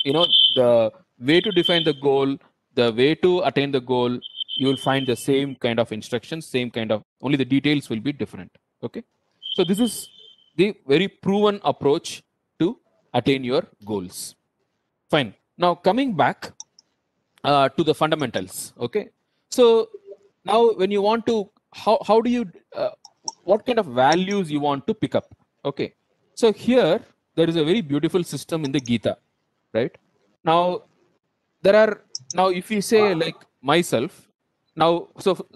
the way to define the goal, the way to attain the goal, you will find the same kind of instructions, same kind of, only the details will be different. Okay, so this is the very proven approach to attain your goals. Fine. Now coming back to the fundamentals. Okay. So now when you want to, how do you, what kind of values you want to pick up? Okay. So here there is a very beautiful system in the Gita, right? Now there are, now if we say, like, myself, now, so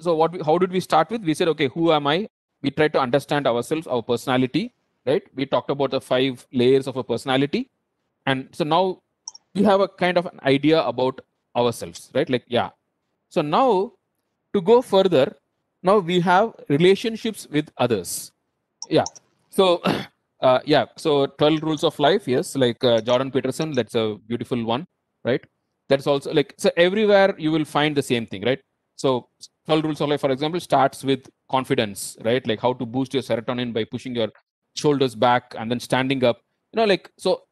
how did we start with? We said, okay, who am I? We try to understand ourselves, our personality, right? We talked about the 5 layers of a personality, and so now we have a kind of an idea about ourselves, right? Like, yeah. So now, to go further, now we have relationships with others. Yeah. So yeah, so 12 rules of life, yes, like Jordan Peterson, that's a beautiful one, right? That's also, like, so everywhere you will find the same thing, right? So 12 rules of life, for example, starts with confidence, right? Like how to boost your serotonin by pushing your shoulders back and then standing up, like, so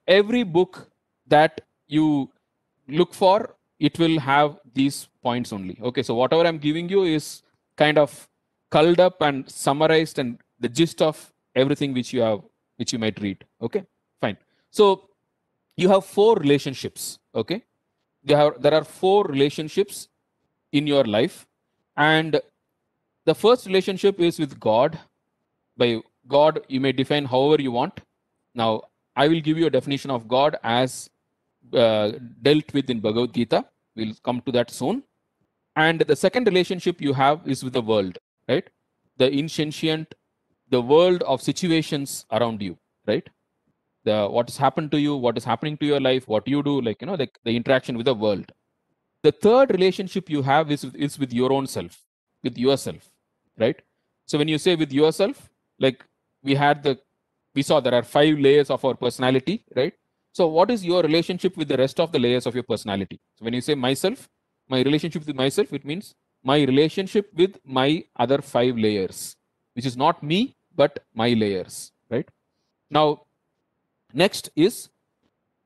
every book that you look for, it will have these points only. Okay, so whatever I'm giving you is kind of culled up and summarized, and the gist of everything which you might read. Okay, fine. So you have 4 relationships. Okay, there are 4 relationships in your life, and the first relationship is with God. By God, you may define however you want. Now, I will give you a definition of God as dealt with in Bhagavad Gita. We'll come to that soon. And the second relationship you have is with the world, right? The insentient, the world of situations around you, right? What has happened to you, what is happening to your life, what you do, like, like the interaction with the world. The third relationship you have is with your own self, with yourself, right? So when you say with yourself, like, we saw there are 5 layers of our personality, right? So what is your relationship with the rest of the layers of your personality? So when you say myself, my relationship with myself, it means my relationship with my other 5 layers, which is not me, but my layers, right? Now, next is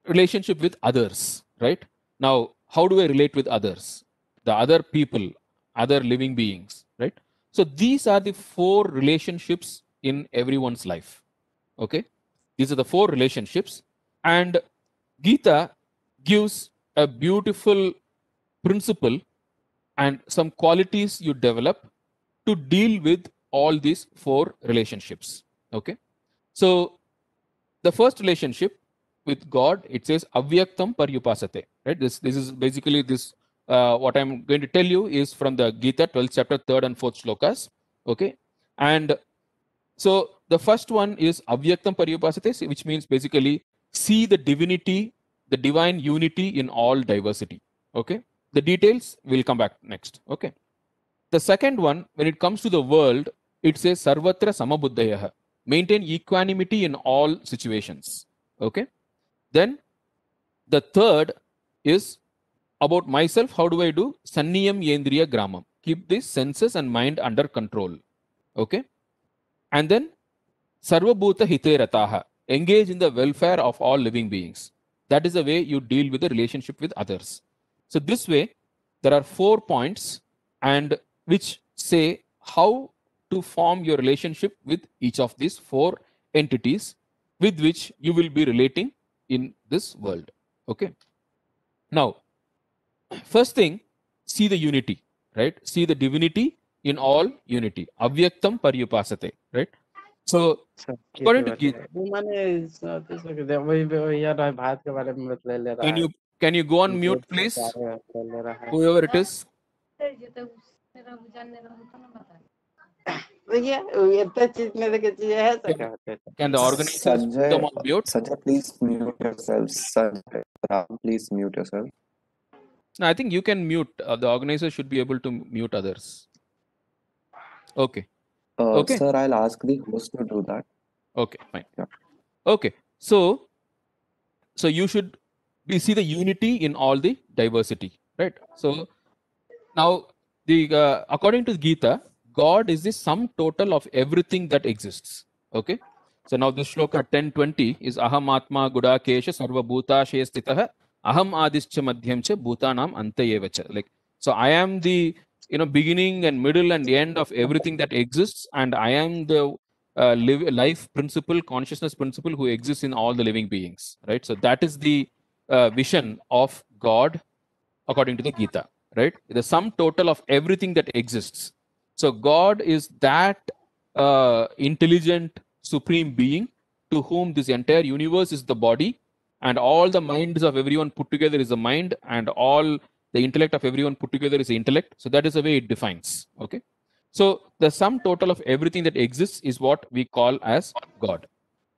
relationship with others, right? Now, how do I relate with others? The other people, other living beings, right? So these are the 4 relationships in everyone's life. Okay, these are the 4 relationships, and Gita gives a beautiful principle and some qualities you develop to deal with all these 4 relationships. Okay, so the first relationship with God, it says avyaktam paryupasate. Right, this is basically this. What I'm going to tell you is from the Gita 12th chapter 3rd and 4th shlokas. Okay, and so the first one is avyaktam paryupasate, which means basically see the divinity, the divine unity in all diversity. Okay, the details will come back next. Okay, the second one, when it comes to the world, it says sarvatra samabuddhayaha, maintain equanimity in all situations. Okay, then the third is about myself. How do I do? Sanniyam yendriya gramam, keep the senses and mind under control. Okay, and then Sarvabhuta hite rataha, engage in the welfare of all living beings. That is the way you deal with the relationship with others. So this way, there are 4 points and which say how to form your relationship with each of these 4 entities with which you will be relating in this world. Okay. Now, first thing, see the unity, right? See the divinity in all unity. Avyaktam paryupasate, right? So अच्छा ठीक according है to Gita, बताइए वो मैंने वही वही यार भाई भारत के बारे में बतला ले रहा can है you can you go on जो mute, please? बता ले रहा है Whoever it is, देखिए इतना चीज में देखिए चीज है ऐसा क्या होता है can the organizers put them Sanjay, on mute? Sanjay, please mute yourself. Sanjay, Ram, please mute yourself. No, I think you can mute. The organizers should be able to mute others. Okay. Okay. Sir, I'll ask the host to do that. Okay. Fine. Yeah. Okay. So you should see the unity in all the diversity, right? So now the according to Gita, God is the sum total of everything that exists. Okay. So now this shloka 10:20 is aham atma gudakesha sarva bhutashe stitah aham adischa madhyam cha bhutanam antayevacha. Like, so I am the beginning and middle and end of everything that exists, and I am the life principle, consciousness principle who exists in all the living beings, right? So that is the vision of God according to the Gita, right? The sum total of everything that exists. So God is that intelligent supreme being to whom this entire universe is the body, and all the minds of everyone put together is the mind, and all the intellect of everyone put together is the intellect. So that is the way it defines. Okay. So the sum total of everything that exists is what we call as God.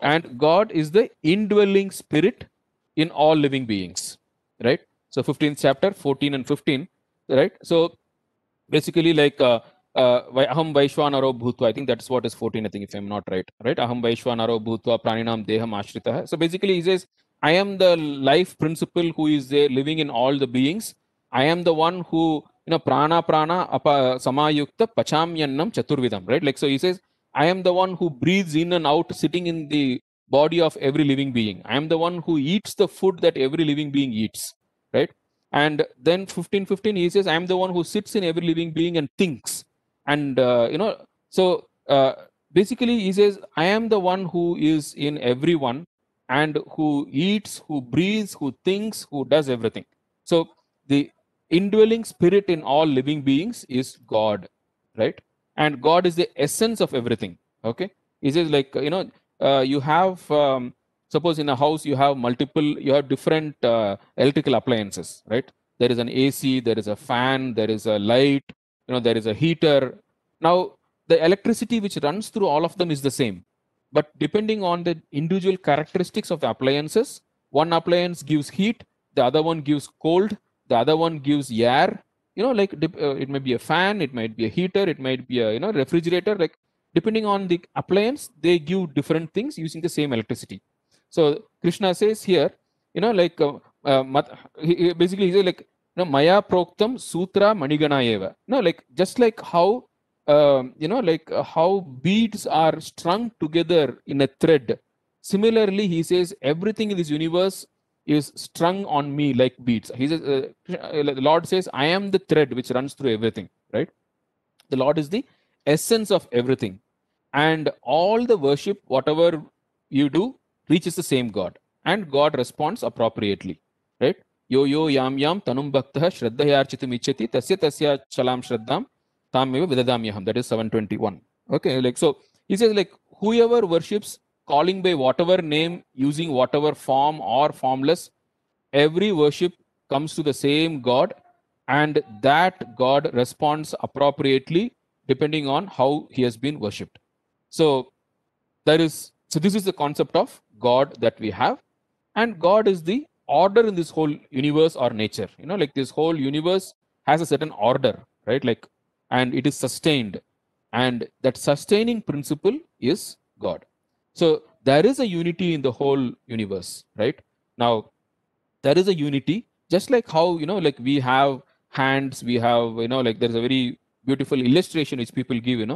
And God is the indwelling spirit in all living beings, right? So 15th chapter, 14 and 15, right? So basically like aham vaishwanaro bhutva, I think that's what is 14, I think, if I'm not right, right? Aham vaishwanaro bhutva praninam deham ashritah. So basically he says, I am the life principle who is there living in all the beings. I am the one who, prana samayukta pachamyannam chaturvidam, right? Like, so he says, I am the one who breathes in and out, sitting in the body of every living being. I am the one who eats the food that every living being eats, right? And then 15:15 he says, I am the one who sits in every living being and thinks. And so basically he says, I am the one who is in everyone and who eats, who breathes, who thinks, who does everything. So the indwelling spirit in all living beings is God, right? And God is the essence of everything. Okay, he says, like, you have suppose in a house you have different electrical appliances, right? There is an AC, there is a fan, there is a light, there is a heater. Now the electricity which runs through all of them is the same, but depending on the individual characteristics of the appliances, one appliance gives heat, the other one gives cold, the other one gives air. Like it may be a fan, it might be a heater, it might be a refrigerator. Like, depending on the appliance, they give different things using the same electricity. So Krishna says here, like basically he says like, maya proktam sutra manigana eva. Like just like how like how beads are strung together in a thread. Similarly, he says everything in this universe is strung on me like beads. He says, the Lord says, I am the thread which runs through everything, right? The Lord is the essence of everything. And all the worship, whatever you do, reaches the same God. And God responds appropriately, right? Yo yo yam yam tanum bhaktah shraddhayarchitum ichchati tasya tasya chalam shraddham tameva vidadamyaham. That is 721. Okay, like so he says like whoever worships calling by whatever name, using whatever form or formless, every worship comes to the same God, and that God responds appropriately depending on how he has been worshipped. So this is the concept of God that we have, and God is the order in this whole universe or nature. Like this whole universe has a certain order, right? Like, and it is sustained, and that sustaining principle is God. So there is a unity in the whole universe, right? Now there is a unity, just like how like we have hands, we have like there's a very beautiful illustration which people give.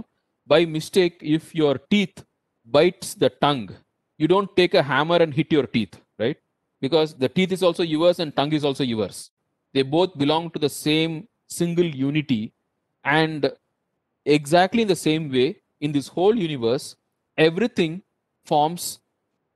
By mistake, if your teeth bites the tongue, you don't take a hammer and hit your teeth, right? Because the teeth is also yours and tongue is also yours. They both belong to the same single unity. And exactly in the same way, in this whole universe, everything forms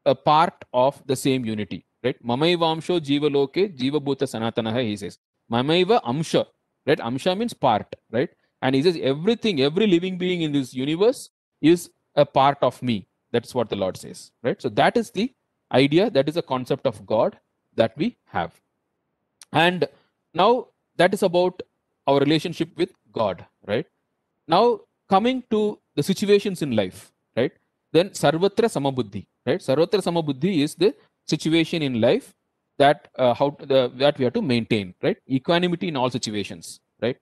a part of the same unity, right? Mamaiva amsho jiva loke jiva bhuta sanatanaha, he says. Mamaiva amsha, right? Amsha means part, right? And he says everything, every living being in this universe is a part of me. That's what the Lord says, right? So that is the idea, that is the concept of God that we have. And now that is about our relationship with God, right? Now coming to the situations in life, right? Then sarvatra samabuddhi, right? Sarvatra samabuddhi is the situation in life that that we have to maintain, right? Equanimity in all situations, right?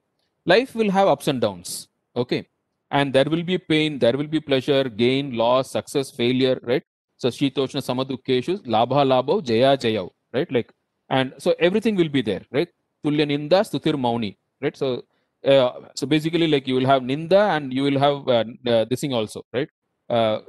Life will have ups and downs, okay? And there will be pain, there will be pleasure, gain, loss, success, failure, right? So shitoshna samadukkeshu labha labho jaya jayav, right? Like, and so everything will be there, right? Tulya ninda stutir mauni, right? So basically, like you will have ninda and you will have this thing also, right?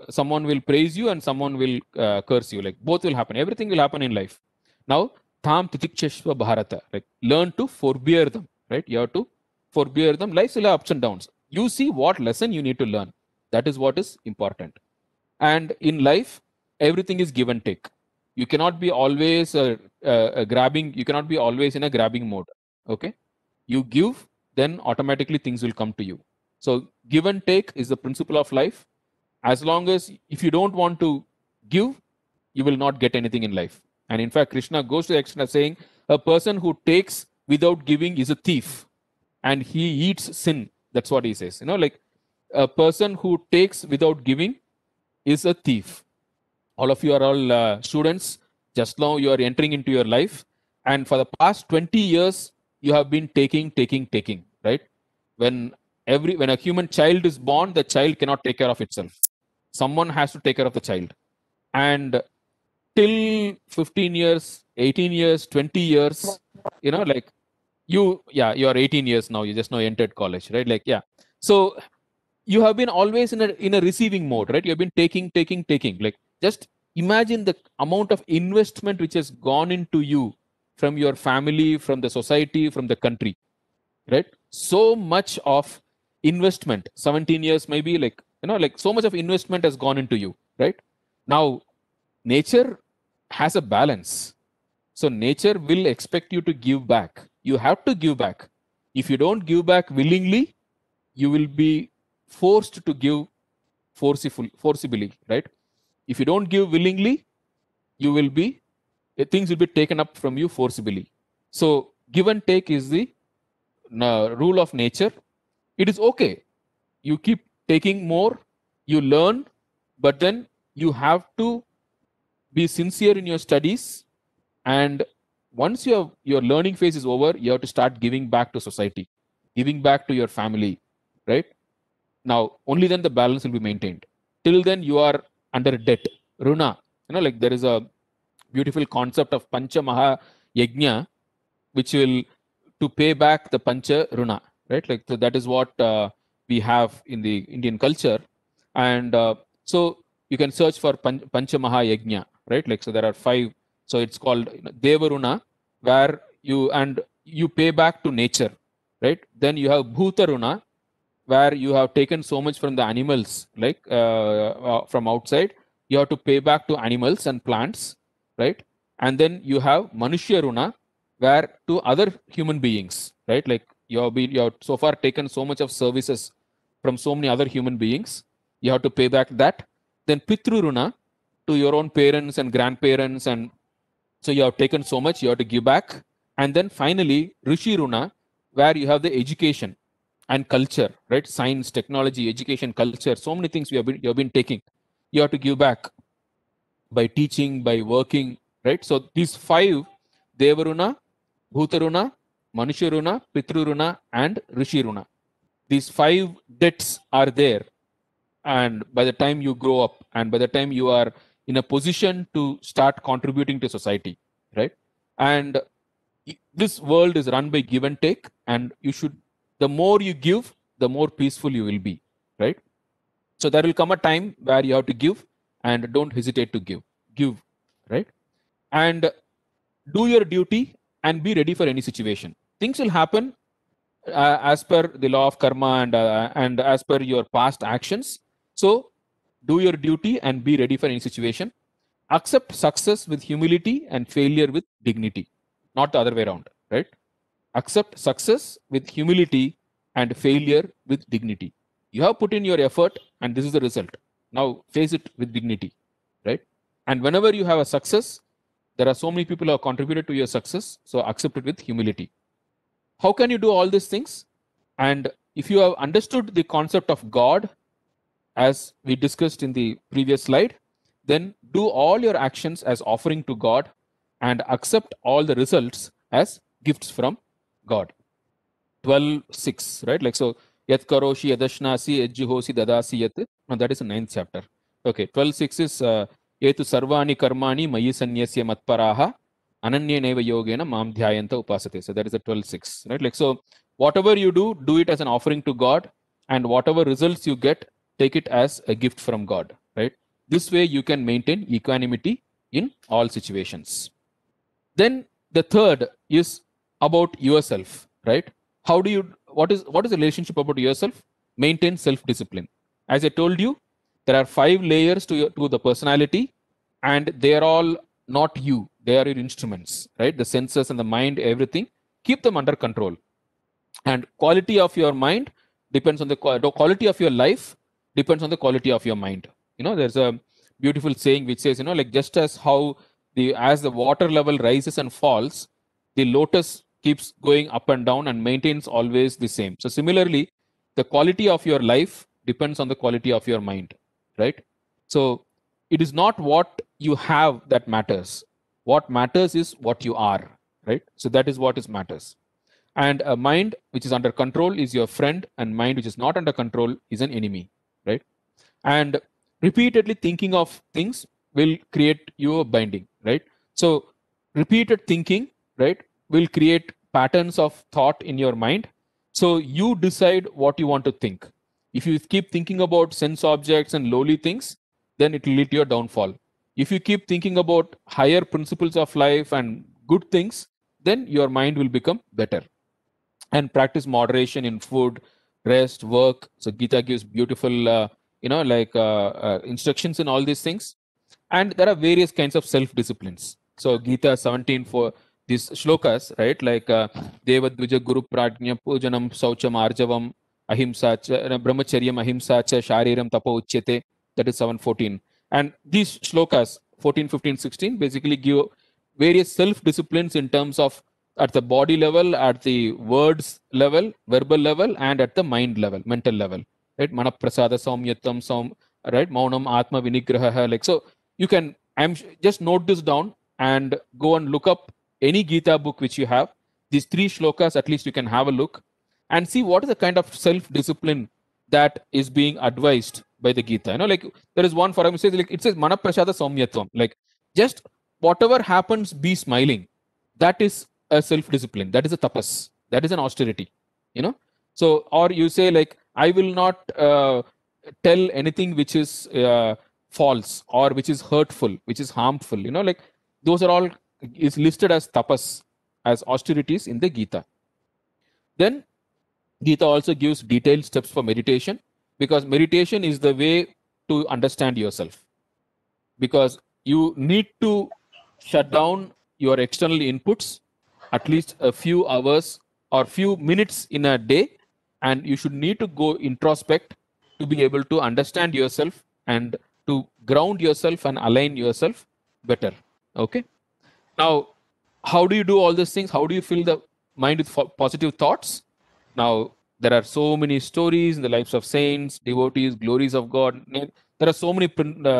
Someone will praise you and someone will curse you. Like both will happen. Everything will happen in life. Now, tham titikshashva bharata, like learn to forbear them, right? You have to forbear them. Life will have ups and downs. You see what lesson you need to learn. That is what is important. And in life, everything is give and take. You cannot be always grabbing. You cannot be always in a grabbing mode. Okay, you give, then automatically things will come to you. So give and take is the principle of life. As long as if you don't want to give, you will not get anything in life. And in fact, Krishna goes to the extent of saying a person who takes without giving is a thief and he eats sin. That's what he says. Like a person who takes without giving is a thief. All of you are all students. Just now you are entering into your life, and for the past 20 years you have been taking, right? When a human child is born, the child cannot take care of itself. Someone has to take care of the child. And till 15 years, 18 years, 20 years, like you are 18 years now. You just now entered college, right? Like, yeah. So you have been always in a receiving mode, right? You have been taking. Like, just imagine the amount of investment which has gone into you from your family, from the society, from the country, right? So much of investment, 17 years maybe, like, like so much of investment has gone into you, right? Now, nature has a balance. So nature will expect you to give back. You have to give back. If you don't give back willingly, you will be forced to give forcibly, right? If you don't give willingly, you will be things will be taken up from you forcibly. So give and take is the rule of nature. It is okay. You keep taking more, you learn, but then you have to be sincere in your studies. And once your learning phase is over, you have to start giving back to society, giving back to your family, right? Now, only then the balance will be maintained. Till then, you are under debt, runa. Like there is a beautiful concept of Pancha Maha Yajna, which will to pay back the Pancha Runa, right? Like, so that is what we have in the Indian culture. And so you can search for Pancha Maha Yajna, right? Like, so there are 5. So it's called Devaruna, where you pay back to nature, right? Then you have Bhutaruna, where you have taken so much from the animals, like from outside, you have to pay back to animals and plants, right? And then you have Manushya Runa, where to other human beings, right? Like you have so far taken so much of services from so many other human beings, you have to pay back that. Then Pitru Runa, to your own parents and grandparents, and so you have taken so much, you have to give back. And then finally, Rishi Runa, where you have the education and culture, right? Science, technology, education, culture, so many things you have been taking. You have to give back by teaching, by working, right? So these 5, Devaruna, Bhutaruna, Manusharuna, Pitruruna, and Rishiruna. These 5 debts are there. And by the time you grow up and by the time you are in a position to start contributing to society, right? And this world is run by give and take, and the more you give, the more peaceful you will be, right? So there will come a time where you have to give, and don't hesitate to give, right? And do your duty and be ready for any situation. Things will happen as per the law of karma and as per your past actions. So do your duty and be ready for any situation. Accept success with humility and failure with dignity, not the other way around, right? Accept success with humility and failure with dignity. You have put in your effort and this is the result. Now face it with dignity, right? And whenever you have a success, there are so many people who have contributed to your success, so accept it with humility. How can you do all these things? And if you have understood the concept of God, as we discussed in the previous slide, then do all your actions as offering to God and accept all the results as gifts from God. 12:6, right? Like, so, yat karoshi yadashnasi yajjuhosi dadasi yat. No, that is the 9th chapter. Okay, 12:6 is etu sarvani karmani mayi sanyasya matparaha ananya neva yogena mam dhyayanta upasate. So that is the 12:6, right? Like, so whatever you do it as an offering to God, and whatever results you get, take it as a gift from God, right? This way you can maintain equanimity in all situations. Then the third is about yourself, right? What is the relationship about yourself? Maintain self-discipline. As I told you, there are 5 layers to the personality, and they are all not you. They are your instruments, right? The senses and the mind, everything. Keep them under control. And quality of your mind depends on the quality of your life depends on the quality of your mind. There's a beautiful saying which says, like, just as how as the water level rises and falls, the lotus keeps going up and down and maintains always the same. So similarly, the quality of your life depends on the quality of your mind, right? So it is not what you have that matters. What matters is what you are, right? So that is what matters. And a mind which is under control is your friend, and mind which is not under control is an enemy, right? And repeatedly thinking of things will create your binding, right? So repeated thinking, right, will create patterns of thought in your mind. So you decide what you want to think. If you keep thinking about sense objects and lowly things, then it will lead to your downfall. If you keep thinking about higher principles of life and good things, then your mind will become better. And practice moderation in food, rest, work. So Gita gives beautiful, instructions in all these things. And there are various kinds of self-disciplines. So Gita 17 for these shlokas, right? Like Devadvija Guru Prajna Pujanam Saucham Arjavam Ahimsa Brahmacharyam Ahimsa Cha Shariram Tapo Uchyate. That is 7:14. And these shlokas 14, 15, 16 basically give various self-disciplines in terms of at the body level, at the words level, verbal level, and at the mind level, mental level, right? Manaprasada Saumyatam right? Maunam Atma Vinigraha. Like, so you can just note this down and go and look up any Gita book which you have. These 3 shlokas, at least you can have a look and see what is the kind of self-discipline that is being advised by the Gita. Like, there is one, for example, it says Manaprasada Saumyatvam. Like, just whatever happens, be smiling. That is a self-discipline. That is a tapas. That is an austerity. So, or you say like, I will not tell anything which is false or which is hurtful, which is harmful. Like those are all is listed as tapas, as austerities in the Gita. Then Gita also gives detailed steps for meditation, because meditation is the way to understand yourself. Because you need to shut down your external inputs at least a few hours or few minutes in a day, and you should need to go introspect to be able to understand yourself and to ground yourself and align yourself better. Okay. Now, how do you do all these things? How do you fill the mind with positive thoughts? Now, there are so many stories in the lives of saints, devotees, glories of God. There are so many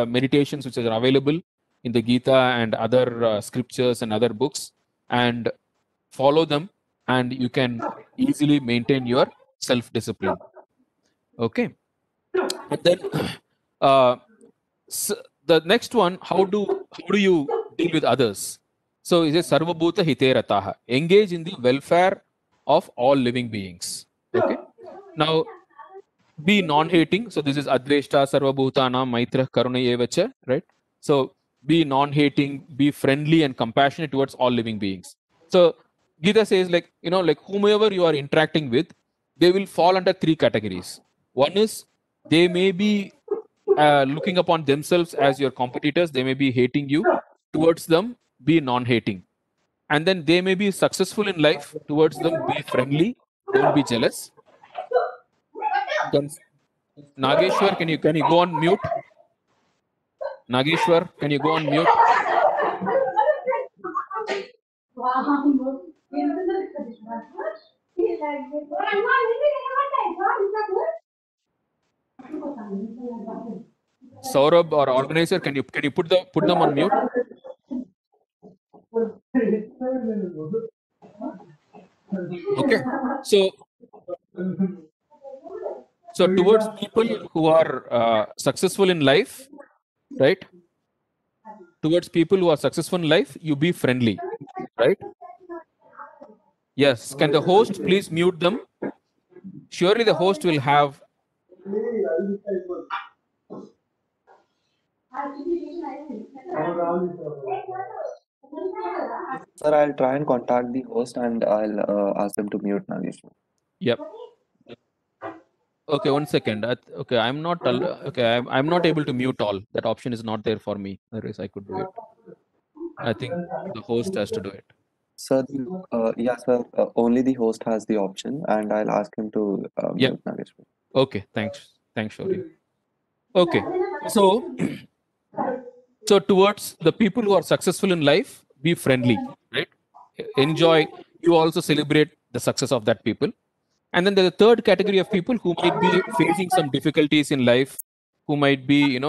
meditations which are available in the Gita and other scriptures and other books, and follow them, and you can easily maintain your self-discipline. Okay. And then the next one, how do you deal with others? So it says sarva bhuta hite rataha. Engage in the welfare of all living beings. Okay. Now, be non-hating. So this is adveshta sarva bhutanam maitra karuna evacha, right? So be non-hating, be friendly and compassionate towards all living beings. So Gita says like whomever you are interacting with, they will fall under three categories. One is they may be looking upon themselves as your competitors. They may be hating you. Towards them, be non-hating. And then they may be successful in life. Towards them, be friendly. Don't be jealous. Then, Nageshwar, can you go on mute? Nageshwar, can you go on mute? Saurabh or organizer, can you put them on mute? Okay. So towards people who are successful in life, right? Towards people who are successful in life, you be friendly, right? Yes. Can the host please mute them? Surely the host will have. Sir, I'll try and contact the host and I'll ask them to mute Nageshwar. Yep. Okay, 1 second. Okay, I'm not able to mute all. That option is not there for me. Otherwise, I could do it. I think the host has to do it. Sir, yeah, sir. Only the host has the option, and I'll ask him to mute Nageshwar. Okay, thanks, Shaurya. Okay, so towards the people who are successful in life, be friendly, right? Enjoy. You also celebrate the success of that people. And then there's a third category of people who might be facing some difficulties in life, who might be,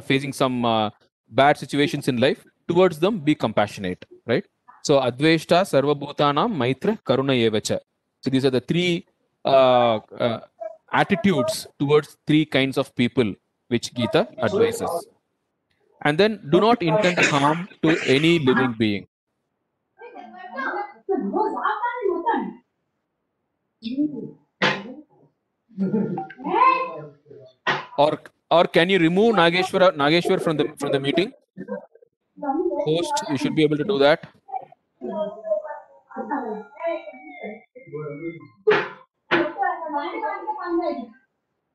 facing some bad situations in life. Towards them, be compassionate, right? So, adveshta, sarva bhutanam, maitra, karuna evacha. So, these are the three attitudes towards three kinds of people which Gita advises. And then, do not intend harm to any living being. Or can you remove Nageshwar from the meeting? Host, you should be able to do that.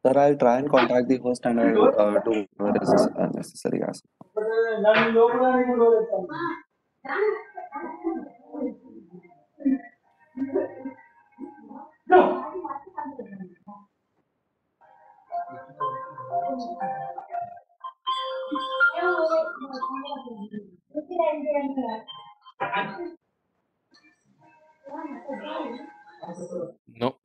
Sir, I'll try and contact the host and I'll do whatever is necessary. No.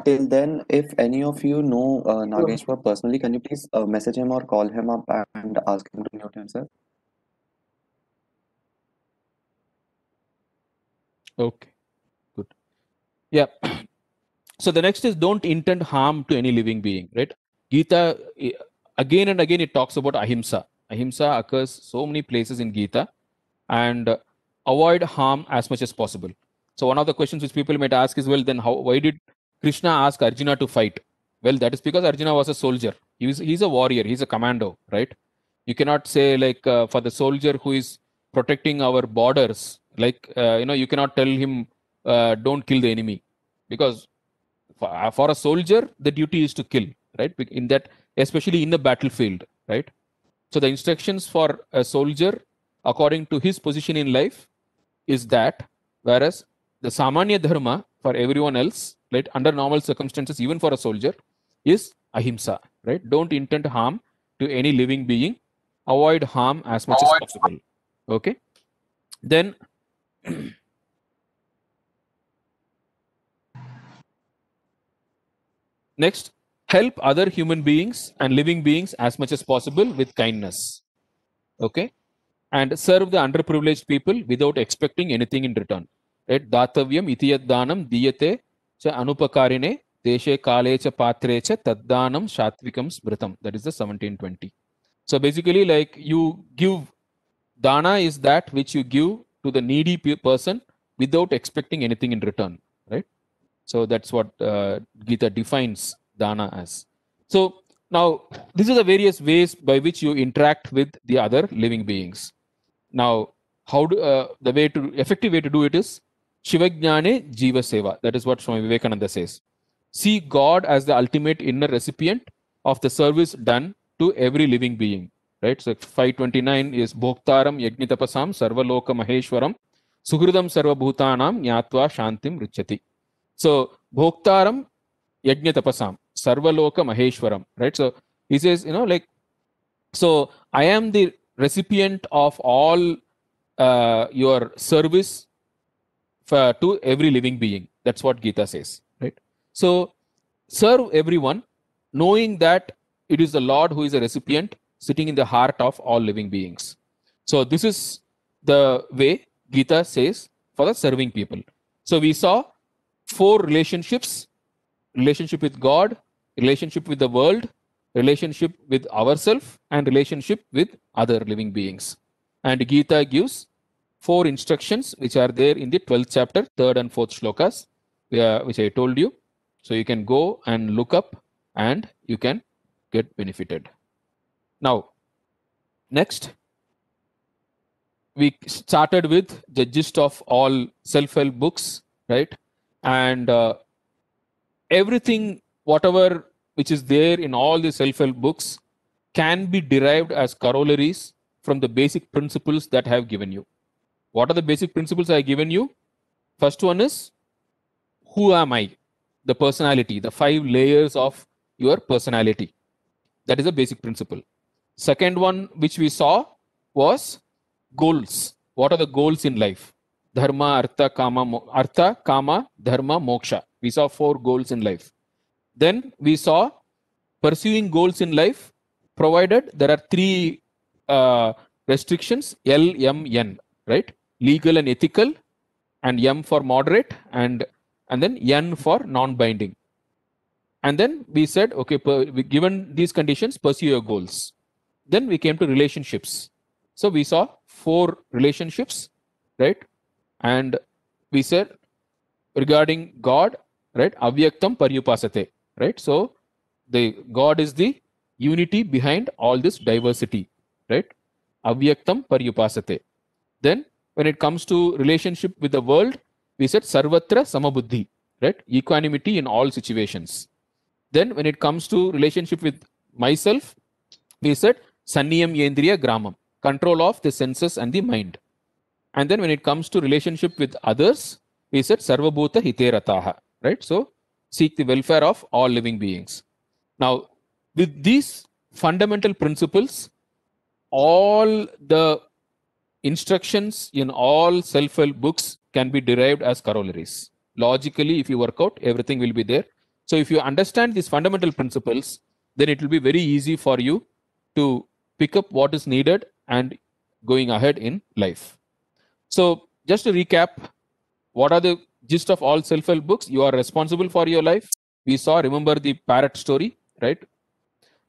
Till then, if any of you know Nageshwar personally, can you please message him or call him up and ask him to mute himself? Okay, good. Yeah. So the next is don't intend harm to any living being, right? Gita, again and again, it talks about ahimsa. Ahimsa occurs so many places in Gita, and avoid harm as much as possible. So one of the questions which people might ask is, well, then why did Krishna ask Arjuna to fight? Well, that is because Arjuna was a soldier. He's a warrior. He's a commando, right? You cannot say like for the soldier who is protecting our borders, like you cannot tell him don't kill the enemy, because for a soldier the duty is to kill, right? In that, especially in the battlefield, right? So the instructions for a soldier according to his position in life is that, whereas the Samanya Dharma for everyone else, right, under normal circumstances, even for a soldier, is ahimsa, right? Don't intend harm to any living being. Avoid harm as much as possible. Okay. Then next, help other human beings and living beings as much as possible with kindness. Okay. And serve the underprivileged people without expecting anything in return. Right? Datavyam itiyat danam diyate cha anupakarine deshe kale cha patre cha taddanam shatvikam smritam. That is the 1720. So basically, like, you give dana is that which you give to the needy person without expecting anything in return, right? So that's what Gita defines dana as. So now these are the various ways by which you interact with the other living beings. Now, how do the effective way to do it is Shivajnane Jiva Seva. That is what Swami Vivekananda says. See God as the ultimate inner recipient of the service done to every living being. Right? So 529 is Bhoktaram Yagnitapasam Sarvaloka Maheshwaram Suhridam Sarvabhutanam Nyatva Shantim Richati. So Bhoktaram Yagnitapasam Sarvaloka Maheshwaram. Right? So he says, so I am the recipient of all your service to every living being. That's what Gita says, right? So serve everyone, knowing that it is the Lord who is a recipient sitting in the heart of all living beings. So this is the way Gita says for the serving people. So we saw 4 relationships: relationship with God, relationship with the world, relationship with ourselves, and relationship with other living beings. And Gita gives 4 instructions which are there in the 12th chapter, 3rd and 4th shlokas, which I told you. So you can go and look up and you can get benefited. Now, next, we started with the gist of all self-help books, right? And everything, whatever which is there in all the self-help books, can be derived as corollaries from the basic principles that I have given you. What are the basic principles I have given you? First one is, who am I? The personality, the 5 layers of your personality. That is a basic principle. Second one which we saw was goals. What are the goals in life? Dharma, Artha, Kama, Dharma, Moksha. We saw 4 goals in life. Then we saw pursuing goals in life, provided there are 3 restrictions, L, M, N, right? Legal and ethical, and M for moderate, and then N for non-binding. And then we said, okay, given these conditions, pursue your goals. Then we came to relationships. So we saw 4 relationships, right? And we said regarding God, right? Avyaktam paryupasate, right? So the God is the unity behind all this diversity, right? Avyaktam paryupasate. Then when it comes to relationship with the world, we said sarvatra samabuddhi, right? Equanimity in all situations. Then when it comes to relationship with myself, we said sanniyam yendriya gramam, control of the senses and the mind. And then when it comes to relationship with others, we said sarvabhuta hiterataha, right? So seek the welfare of all living beings. Now, with these fundamental principles, all the instructions in all self-help books can be derived as corollaries. Logically, if you work out, everything will be there. So if you understand these fundamental principles, then it will be very easy for you to pick up what is needed and going ahead in life. So just to recap, what are the gist of all self-help books? You are responsible for your life. We saw, remember the parrot story, right?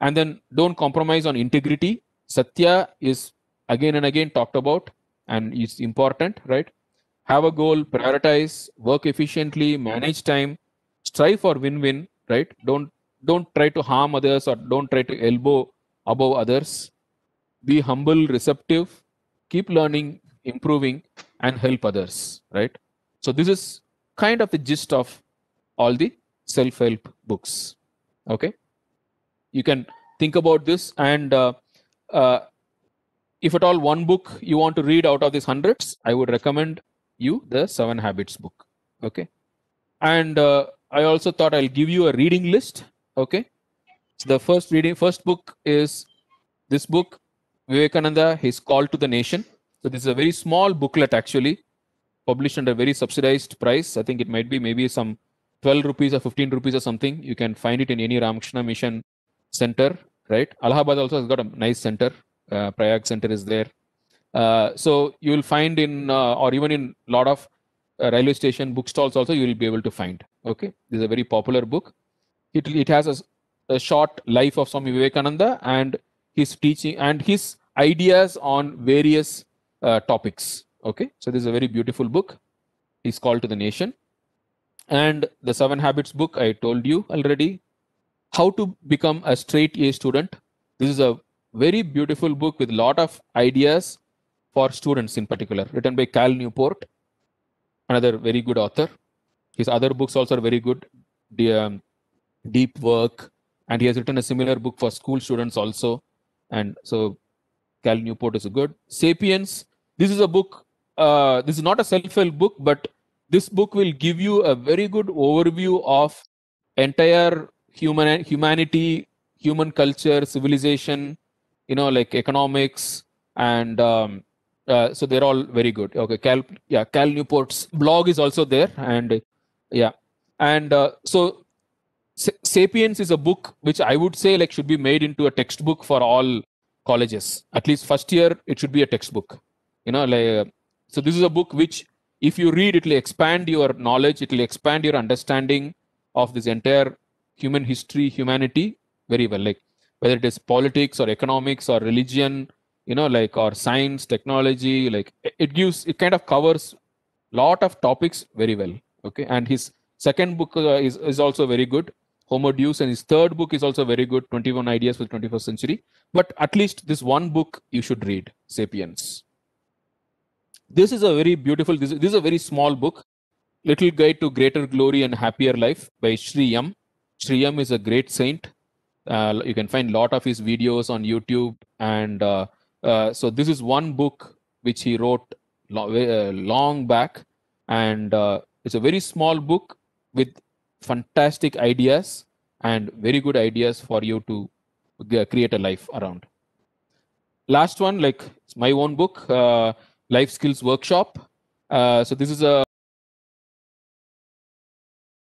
And then don't compromise on integrity. Satya is again and again talked about, and it's important, right? Have a goal, prioritize, work efficiently, manage time, strive for win-win, right? Don't try to harm others or don't try to elbow above others. Be humble, receptive, keep learning, improving, and help others, right? So this is kind of the gist of all the self-help books. Okay, you can think about this, and uh, if at all one book you want to read out of these hundreds, I would recommend you the 7 Habits book. Okay, and I also thought I'll give you a reading list. Okay, so the first book is this book, Vivekananda, His Call to the Nation. So this is a very small booklet actually, published under very subsidized price. I think it might be maybe some 12 rupees or 15 rupees or something. You can find it in any Ramakrishna Mission center, right? Allahabad also has got a nice center. Prayag center is there. So you will find in, or even in a lot of railway station bookstalls also, you will be able to find. Okay, this is a very popular book. It has a short life of Swami Vivekananda and his teaching and his ideas on various topics. Okay, so this is a very beautiful book. His Call to the Nation. And the 7 Habits book, I told you already. How to become a straight A student. This is a very beautiful book with a lot of ideas for students in particular, written by Cal Newport, another very good author. His other books also are very good. Deep Work, and he has written a similar book for school students also. And so Cal Newport is a good. Sapiens, this is a book, this is not a self-help book, but this book will give you a very good overview of entire humanity, human culture, civilization, like economics, and so they're all very good. Okay, Cal Newport's blog is also there, and so Sapiens is a book which I would say like should be made into a textbook for all colleges. At least first year, it should be a textbook. So this is a book which, if you read, it will expand your knowledge. It will expand your understanding of this entire human history, humanity very well. Like whether it is politics or economics or religion, or science, technology. Like it kind of covers lot of topics very well. Okay, and his second book is also very good, Homo Deus, and his third book is also very good, 21 Ideas for the 21st Century. But at least this one book you should read, Sapiens. This is a very beautiful, this is a very small book, Little Guide to Greater Glory and Happier Life by Sri M. Sri M is a great saint. You can find a lot of his videos on YouTube. And so this is one book which he wrote long back. And it's a very small book with fantastic ideas and very good ideas for you to create a life around. Last one, like it's my own book, Life Skills Workshop. So this is a